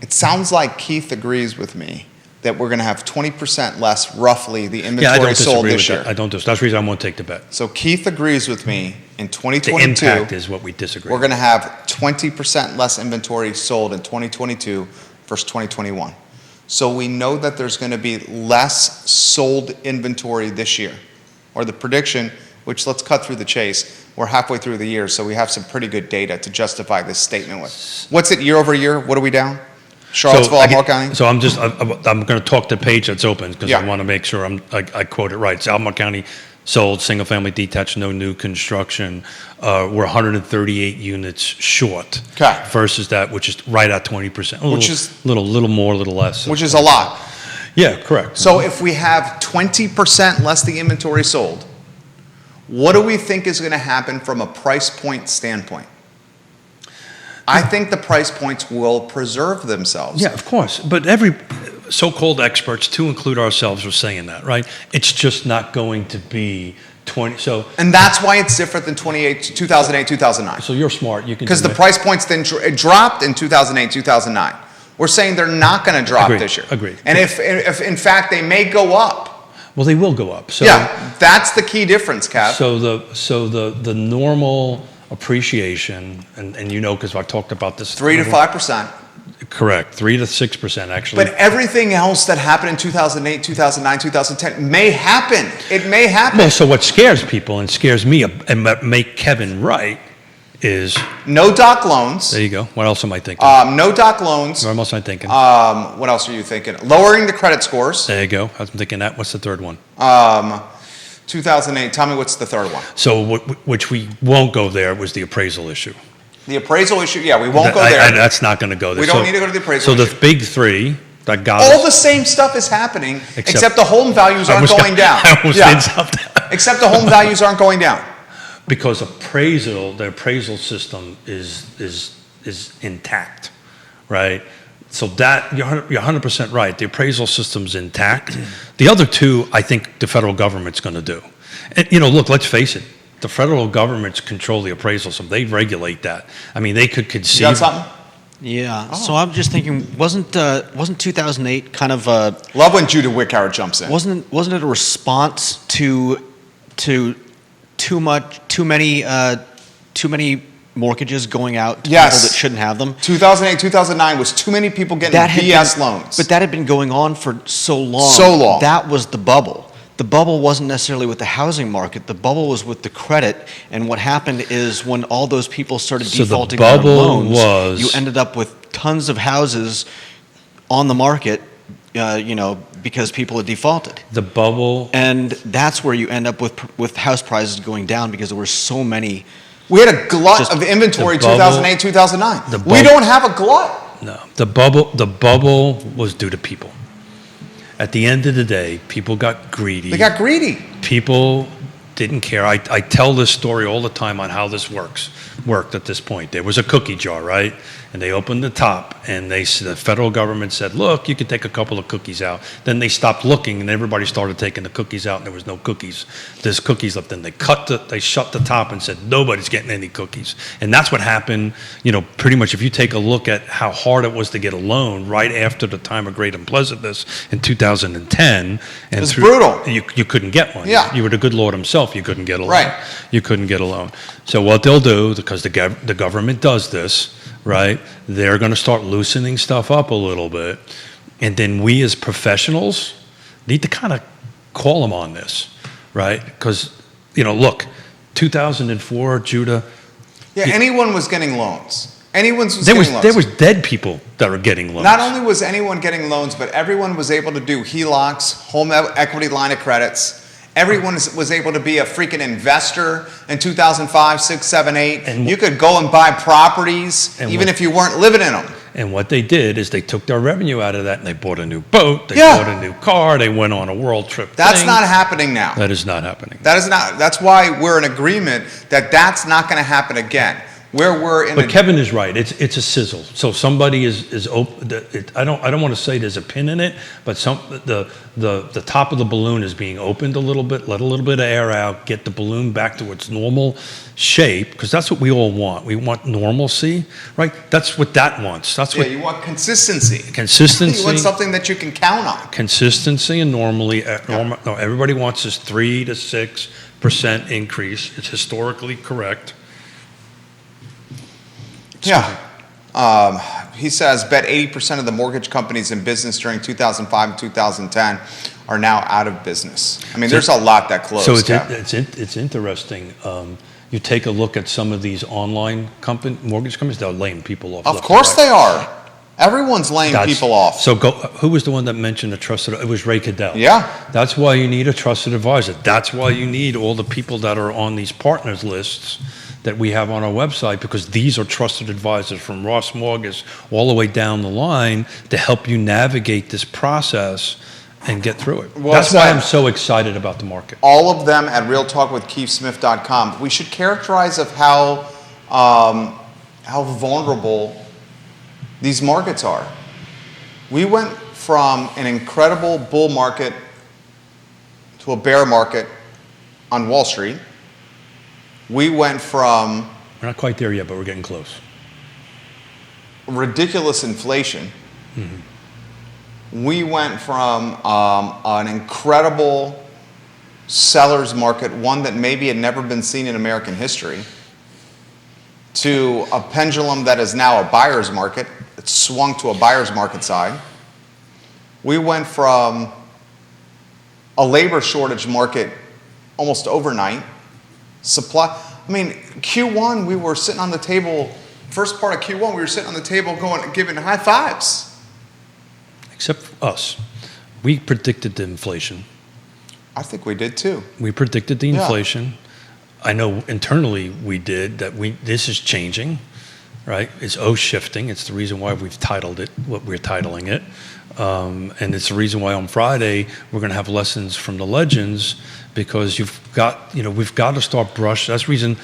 It sounds like Keith agrees with me that we're going to have 20% less, roughly, the inventory sold this year. I don't disagree. That's the reason I won't take the bet. So Keith agrees with me in 2022. The impact is what we disagree. We're going to have 20% less inventory sold in 2022 versus 2021. So we know that there's going to be less sold inventory this year, or the prediction, which, let's cut through the chase, we're halfway through the year, so we have some pretty good data to justify this statement with. What's it year over year? What are we down? Charlottesville, Albemarle County? So I'm going to talk to the page that's open because I want to make sure I quote it right. It's Albemarle County sold single-family detached, no new construction. We're 138 units short versus that, which is right at 20%. Which is a little more, a little less. Which is a lot. Yeah, correct. So if we have 20% less the inventory sold, what do we think is going to happen from a price point standpoint? I think the price points will preserve themselves. Yeah, of course. But every so-called experts, to include ourselves, are saying that, right? It's just not going to be 20. So, and that's why it's different than 2008, 2009. So you're smart. You can because the price points then dropped in 2008, 2009. We're saying they're not going to drop this year. Agreed. And if in fact they may go up. Well, they will go up. So yeah, that's the key difference, Cav. So the normal appreciation, and you know, because I've talked about this, 3 to 5%. Correct, 3 to 6% actually. But everything else that happened in 2008, 2009, 2010 may happen. It may happen. Well, so what scares people and scares me and make Kevin right is no doc loans. There you go. What else am I thinking? No doc loans. What else am I thinking? What else are you thinking? Lowering the credit scores. There you go. I was thinking that. What's the third one? 2008. Tell me what's the third one. So which we won't go there was the appraisal issue. The appraisal issue, yeah, we won't go there. That's not going to go there. We don't need to go to the appraisal issue. So the big three that got all the same stuff is happening, except the home values aren't going down. Except the home values aren't going down. Because the appraisal system is intact, right? So that you're 100% right. The appraisal system's intact. The other two, I think the federal government's going to do. And, look, let's face it. The federal governments control the appraisal system. They regulate that. I mean, they could conceive. You got something? Yeah. Oh. So I'm just thinking, wasn't 2008 kind of a love when Judah Wickhauer jumps in? Wasn't it a response to too many mortgages going out to people that shouldn't have them? 2008, 2009 was too many people getting BS loans. But that had been going on for so long. That was the bubble. The bubble wasn't necessarily with the housing market. The bubble was with the credit. And what happened is when all those people started defaulting on their loans, you ended up with tons of houses on the market, because people had defaulted. The bubble. And that's where you end up with house prices going down because there were so many. We had a glut of inventory 2008, 2009. We don't have a glut. No, the bubble was due to people. At the end of the day, people got greedy. They got greedy. People didn't care. I tell this story all the time on how this worked at this point. There was a cookie jar, right? And they opened the top, and the federal government said, look, you can take a couple of cookies out. Then they stopped looking, and everybody started taking the cookies out, and there was no cookies. There's cookies left. Then they shut the top and said, nobody's getting any cookies. And that's what happened, pretty much if you take a look at how hard it was to get a loan right after the time of great unpleasantness in 2010. It was brutal. You couldn't get one. Yeah. You were the good Lord himself, you couldn't get a loan. Right. You couldn't get a loan. So what they'll do, because the government does this, right, they're going to start loosening stuff up a little bit. And then we as professionals need to kind of call them on this, right? Because, look, 2004, Judah. Yeah, anyone was getting loans. There was dead people that were getting loans. Not only was anyone getting loans, but everyone was able to do HELOCs, home equity line of credits. Everyone was able to be a freaking investor in 2005, 6, 7, 8. And you could go and buy properties even if you weren't living in them. And what they did is they took their revenue out of that and they bought a new boat, they bought a new car, they went on a world trip. That's not happening now. That is not happening. That's why we're in agreement that that's not going to happen again. But Kevin is right. It's a sizzle. So somebody is open. I don't want to say there's a pin in it, but the top of the balloon is being opened a little bit. Let a little bit of air out. Get the balloon back to its normal shape, because that's what we all want. We want normalcy, right? That's what that wants. You want consistency. Consistency. You want something that you can count on. Consistency and no, everybody wants this 3 to 6% increase. It's historically correct. Yeah. He says, bet 80% of the mortgage companies in business during 2005 and 2010 are now out of business. I mean, there's a lot that closed. So it's interesting. You take a look at some of these online mortgage companies, they're laying people off. Of course they are. Everyone's laying people off. So who was the one that mentioned a trusted? It was Ray Cadell. Yeah. That's why you need a trusted advisor. That's why you need all the people that are on these partners lists that we have on our website, because these are trusted advisors from Ross Morgus all the way down the line to help you navigate this process and get through it. Well, that's why I'm so excited about the market. All of them at realtalkwithkeithsmith.com. We should characterize of how vulnerable these markets are. We went from an incredible bull market to a bear market on Wall Street. We went from... We're not quite there yet, but we're getting close. Ridiculous inflation. Mm-hmm. We went from an incredible seller's market, one that maybe had never been seen in American history, to a pendulum that is now a buyer's market. It's swung to a buyer's market side. We went from a labor shortage market almost overnight. Supply. I mean, Q1, we were sitting on the table. First part of Q1, we were sitting on the table giving high fives. Except for us. We predicted the inflation. I think we did too. We predicted the inflation. I know internally we did that. This is changing, right? It's shifting. It's the reason why we've titled it what we're titling it. And it's the reason why on Friday we're going to have lessons from the legends, because we've got to start That's the reason,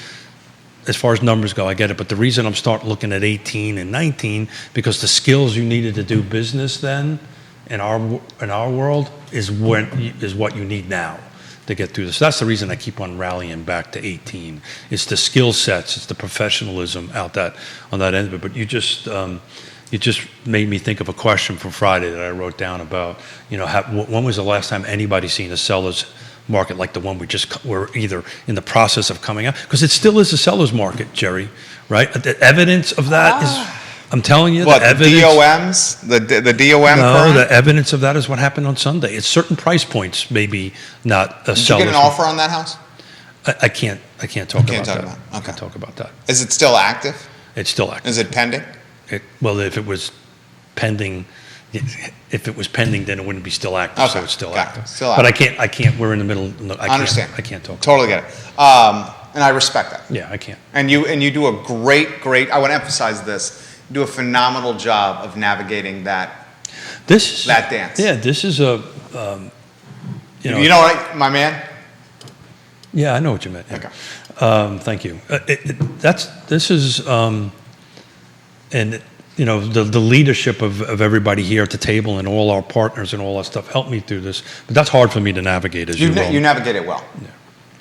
as far as numbers go, I get it. But the reason I'm starting looking at 18 and 19, because the skills you needed to do business then in our world is what you need now to get through this. That's the reason I keep on rallying back to 18. It's the skill sets, it's the professionalism on that end of it. But you just made me think of a question from Friday that I wrote down about, when was the last time anybody seen a seller's market like the one we're either in the process of coming out? Because it still is a seller's market, Jerry, right? The evidence of that is, I'm telling you, what, the evidence. The DOMs? The DOM? No, current? The evidence of that is what happened on Sunday. It's certain price points, maybe not a seller's. Did you get an offer on that house? I can't talk about that. Okay. I can't talk about that. Is it still active? It's still active. Is it pending? Well, if it was pending, then it wouldn't be still active. Okay. So it's still active. Still active. But I can't. We're in the middle. I understand. I can't talk. Totally get it. And I respect that. Yeah, I can't. And you do a great. I want to emphasize this. You do a phenomenal job of navigating that dance. Yeah, this is a. You know what, my man? Yeah, I know what you meant. Yeah. Okay. Thank you. And you know, the leadership of everybody here at the table and all our partners and all that stuff helped me through this. But that's hard for me to navigate, as you know. You navigate it well. Yeah.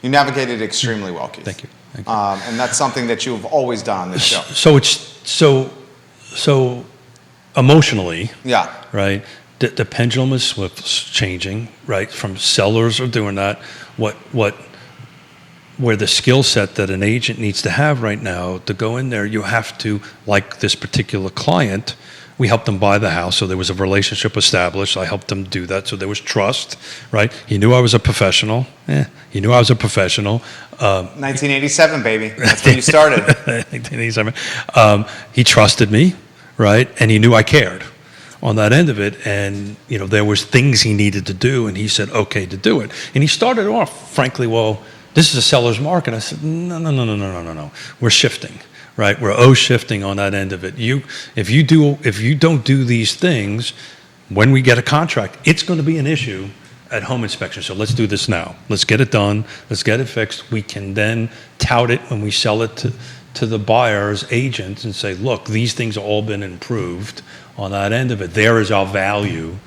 You navigate it extremely well, Keith. Thank you. Thank you. And that's something that you've always done on this show. So it's so emotionally, Yeah. right? The pendulum is changing, right? From sellers are doing that. Where the skill set that an agent needs to have right now to go in there, you have to, like this particular client, we helped them buy the house, so there was a relationship established. I helped them do that, so there was trust, right? He knew I was a professional. He knew I was a professional. 1987, baby. That's when you started. 1987. He trusted me, right? And he knew I cared on that end of it. And, you know, there was things he needed to do, and he said, okay, to do it. And he started off, frankly, well, this is a seller's market. I said, no. We're shifting, right? We're shifting on that end of it. If you don't do these things, when we get a contract, it's going to be an issue at home inspection. So let's do this now. Let's get it done. Let's get it fixed. We can then tout it when we sell it to the buyer's agent and say, look, these things have all been improved on that end of it. There is our value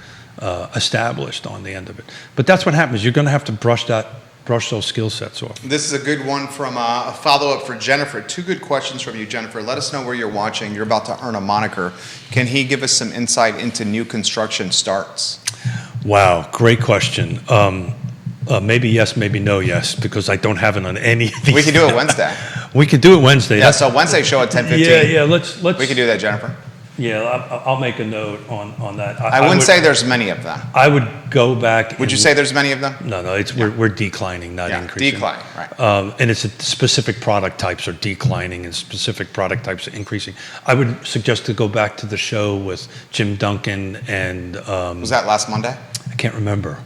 established on the end of it. But that's what happens. You're going to have to brush those skill sets off. This is a good one from a follow-up for Jennifer. 2 good questions from you, Jennifer. Let us know where you're watching. You're about to earn a moniker. Can he give us some insight into new construction starts? Wow, great question. Maybe yes, maybe no yes, because I don't have it on any of these. We can do it Wednesday. We can do it Wednesday. Yeah, so Wednesday show at 10:15. Yeah, let's. We can do that, Jennifer. Yeah, I'll make a note on that. I wouldn't say there's many of them. I would go back. Would you say there's many of them? No, we're declining, not increasing. Declining, right. And it's specific product types are declining and specific product types are increasing. I would suggest to go back to the show with Jim Duncan and. Was that last Monday? I can't remember.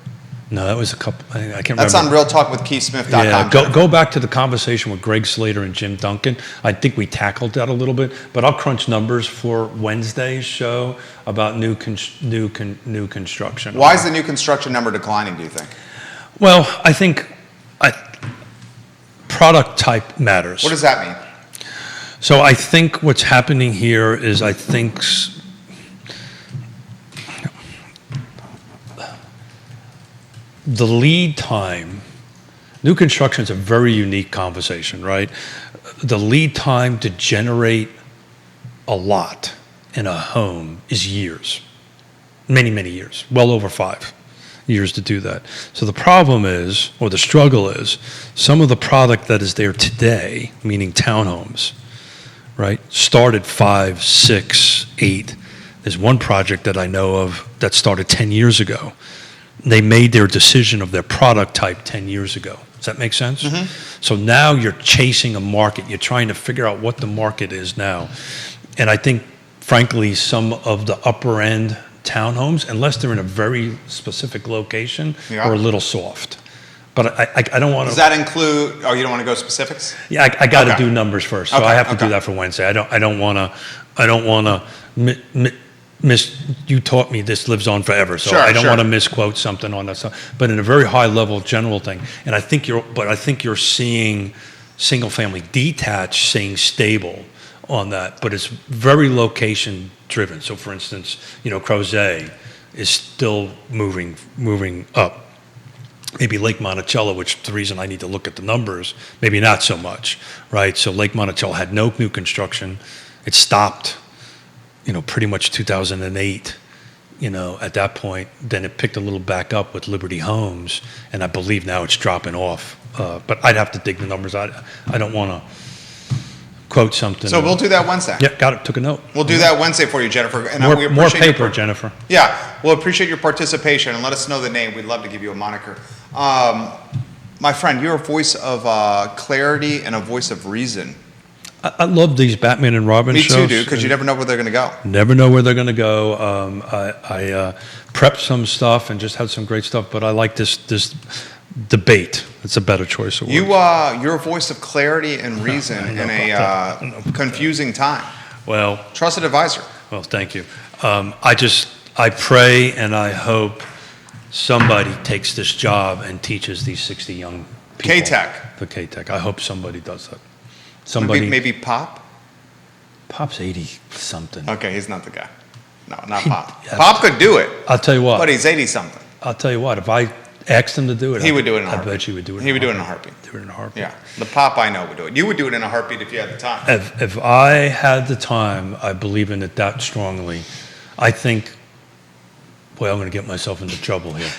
No, that was a couple. I can't remember. That's on realtalkwithkeithsmith.com. Yeah, go back to the conversation with Greg Slater and Jim Duncan. I think we tackled that a little bit, but I'll crunch numbers for Wednesday's show about new construction. Why is the new construction number declining, do you think? Well, I think product type matters. What does that mean? So I think what's happening here is the lead time, new construction is a very unique conversation, right? The lead time to generate a lot in a home is years, many, many years, well over 5 years to do that. So the problem is, or the struggle is, some of the product that is there today, meaning townhomes, right, started 5, 6, 8. There's one project that I know of that started 10 years ago. They made their decision of their product type 10 years ago. Does that make sense? Mm-hmm. So now you're chasing a market. You're trying to figure out what the market is now. And I think, frankly, some of the upper end townhomes, unless they're in a very specific location, are a little soft. But I don't want to. Does that include? Oh, you don't want to go specifics? Yeah, I got to do numbers first, so I have to do that for Wednesday. I don't want to. You taught me this lives on forever, so I don't want to misquote something on that stuff. But in a very high level, general thing, and I think you're seeing single family detached saying stable on that, but it's very location driven. So, for instance, Crozet is still moving up. Maybe Lake Monticello, which is the reason I need to look at the numbers, maybe not so much, right? So Lake Monticello had no new construction. It stopped, pretty much 2008, at that point. Then it picked a little back up with Liberty Homes, and I believe now it's dropping off. But I'd have to dig the numbers out. I don't want to quote something. So we'll do that Wednesday. Yeah, got it. Took a note. We'll do that Wednesday for you, Jennifer. And more paper, Jennifer. Yeah, we'll appreciate your participation and let us know the name. We'd love to give you a moniker. My friend, you're a voice of clarity and a voice of reason. I love these Batman and Robin shows. Me too, dude, because you never know where they're going to go. Never know where they're going to go. I prepped some stuff and just had some great stuff, but I like this debate. It's a better choice of words. You're a voice of clarity and reason in a confusing time. Well, trusted advisor. Well, thank you. I pray and I hope somebody takes this job and teaches these 60 young people. K-Tech. For K-Tech. I hope somebody does that. Maybe Pop? Pop's 80-something. Okay, he's not the guy. No, not Pop. Pop could do it. I'll tell you what. But he's 80-something. I'll tell you what. If I asked him to do it, he would do it in a heartbeat. I bet you would do it. He would do it in a heartbeat. Do it in a heartbeat. Yeah, the Pop I know would do it. You would do it in a heartbeat if you had the time. If I had the time, I believe in it that strongly. I think, boy, I'm going to get myself into trouble here.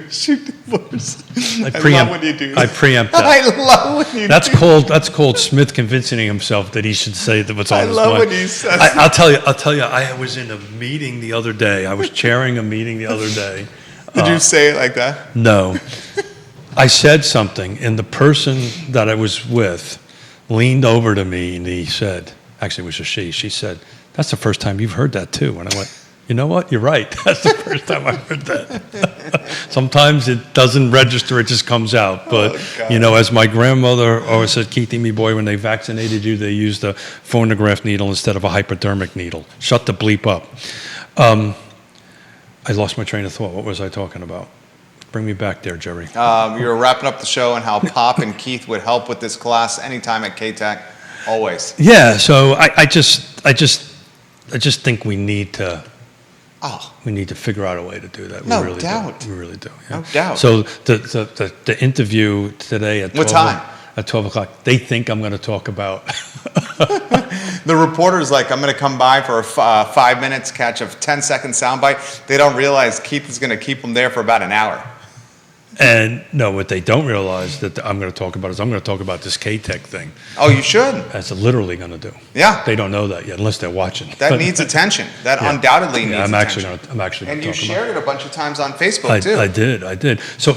Shoot divorce. I love when you do that. I preempt that. I love when you That's called Smith convincing himself that he should say that what's on his mind. I love when he says I'll tell you, I was in a meeting the other day. I was chairing a meeting the other day. Did you say it like that? No. I said something, and the person that I was with leaned over to me, and he said, actually it was a she said, "That's the first time you've heard that too." And I went, "You know what? You're right. That's the first time I've heard that." Sometimes it doesn't register, it just comes out. But, as my grandmother always said, "Keithy, me boy, when they vaccinated you, they used a phonograph needle instead of a hypodermic needle. Shut the bleep up." I lost my train of thought. What was I talking about? Bring me back there, Jerry. You were wrapping up the show and how Pop and Keith would help with this class anytime at K-Tech, always. Yeah, so I just think we need to figure out a way to do that. No doubt. We really do. Yeah. No doubt. So the interview today at 12, what time? At 12 o'clock. They think I'm going to talk about. The reporter's like, I'm going to come by for a 5 minutes, catch a 10-second soundbite. They don't realize Keith is going to keep them there for about an hour. And no, what they don't realize that I'm going to talk about is I'm going to talk about this K-Tech thing. Oh, you should. That's literally going to do. Yeah. They don't know that yet unless they're watching. That needs attention. That undoubtedly needs attention. I'm actually going and to you talk shared it a bunch of times on Facebook, too. I did. So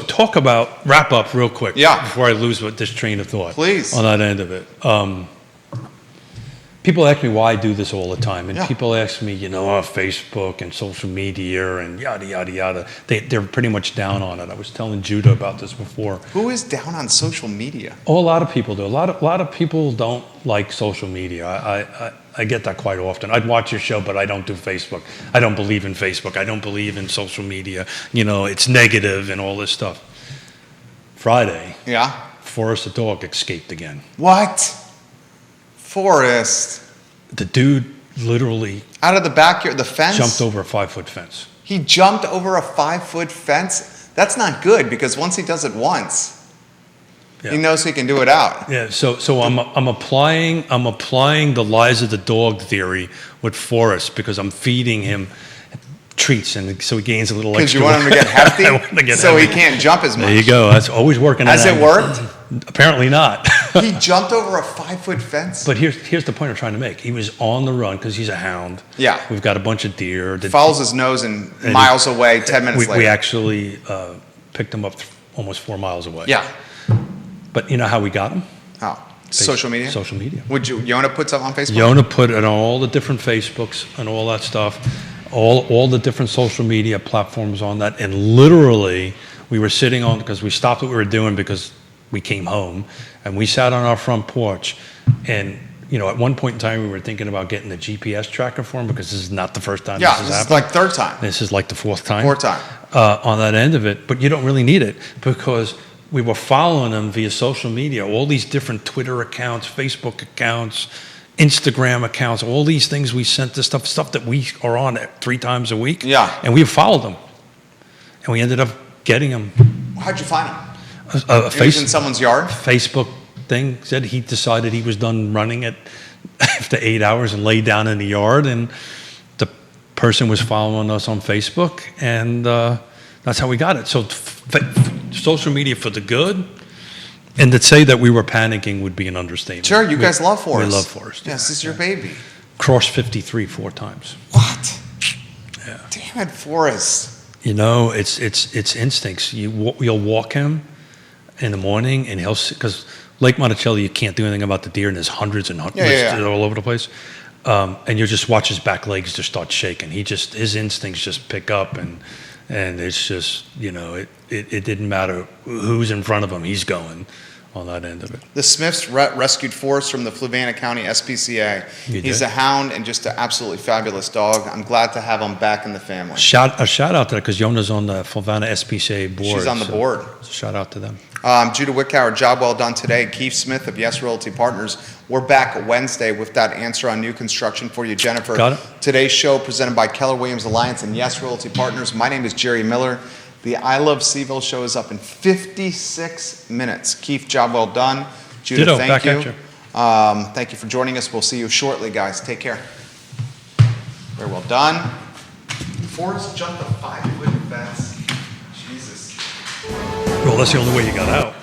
wrap up real quick. Yeah. Before I lose this train of thought. Please. On that end of it. People ask me why I do this all the time, and people ask me, Facebook and social media and yada, yada, yada. They're pretty much down on it. I was telling Judah about this before. Who is down on social media? Oh, a lot of people do. A lot of people don't like social media. I get that quite often. I'd watch your show, but I don't do Facebook. I don't believe in Facebook. I don't believe in social media. It's negative and all this stuff. Friday, Forrest the dog escaped again. What? Forrest. The dude literally out of the backyard, the fence? Jumped over a 5-foot fence. He jumped over a 5-foot fence? That's not good because once he does it once, he knows he can do it out. Yeah, so I'm applying the lies of the dog theory with Forrest because I'm feeding him treats, and so he gains a little extra. Because you want him to get hefty, so he can't jump as much. There you go. That's always working. Has it worked? Apparently not. He jumped over a 5-foot fence. But here's the point I'm trying to make. He was on the run because he's a hound. Yeah. We've got a bunch of deer. Follows his nose and miles away. 10 minutes later. We actually picked him up almost 4 miles away. Yeah. But you know how we got him? How? Social media? Social media. Would Yonna put something on Facebook? Yonna put it on all the different Facebooks and all that stuff. All the different social media platforms on that, and literally we were sitting on, because we stopped what we were doing because we came home, and we sat on our front porch, and at one point in time we were thinking about getting a GPS tracker for him because this is not the first time this has happened. This is like third time. This is like the fourth time. On that end of it, but you don't really need it because we were following him via social media, all these different Twitter accounts, Facebook accounts, Instagram accounts, all these things we sent this stuff that we are on 3 times a week. Yeah. And we followed them. And we ended up getting them. How'd you find him? He was in someone's yard? Facebook thing said he decided he was done running it after 8 hours and laid down in the yard. And the person was following us on Facebook. And that's how we got it. So social media for the good. And to say that we were panicking would be an understatement. Sure, you guys love Forrest. We love Forrest. Yes, this is your baby. Crossed 53 4 times. What? Yeah. Damn it, Forrest. It's instincts. You'll walk him in the morning, and because Lake Monticello, you can't do anything about the deer, and there's hundreds and hundreds all over the place. And you'll just watch his back legs just start shaking. His instincts just pick up, and it's just, it didn't matter who's in front of him, he's going on that end of it. The Smiths rescued Forrest from the Fluvanna County SPCA. He's a hound and just an absolutely fabulous dog. I'm glad to have him back in the family. A shout out to that because Yonna's on the Fluvanna SPCA board. She's on the board. Shout out to them. Judah Wickower, job well done today. Keith Smith of Yes Realty Partners. We're back Wednesday with that answer on new construction for you, Jennifer. Got it. Today's show presented by Keller Williams Alliance and Yes Realty Partners. My name is Jerry Miller. The I Love CVille show is up in 56 minutes. Keith, job well done. Judah, Ditto, thank back you. at you. Thank you for joining us. We'll see you shortly, guys. Take care. Very well done. Forrest jumped a 5-foot fence. Jesus. Well, that's the only way you got out.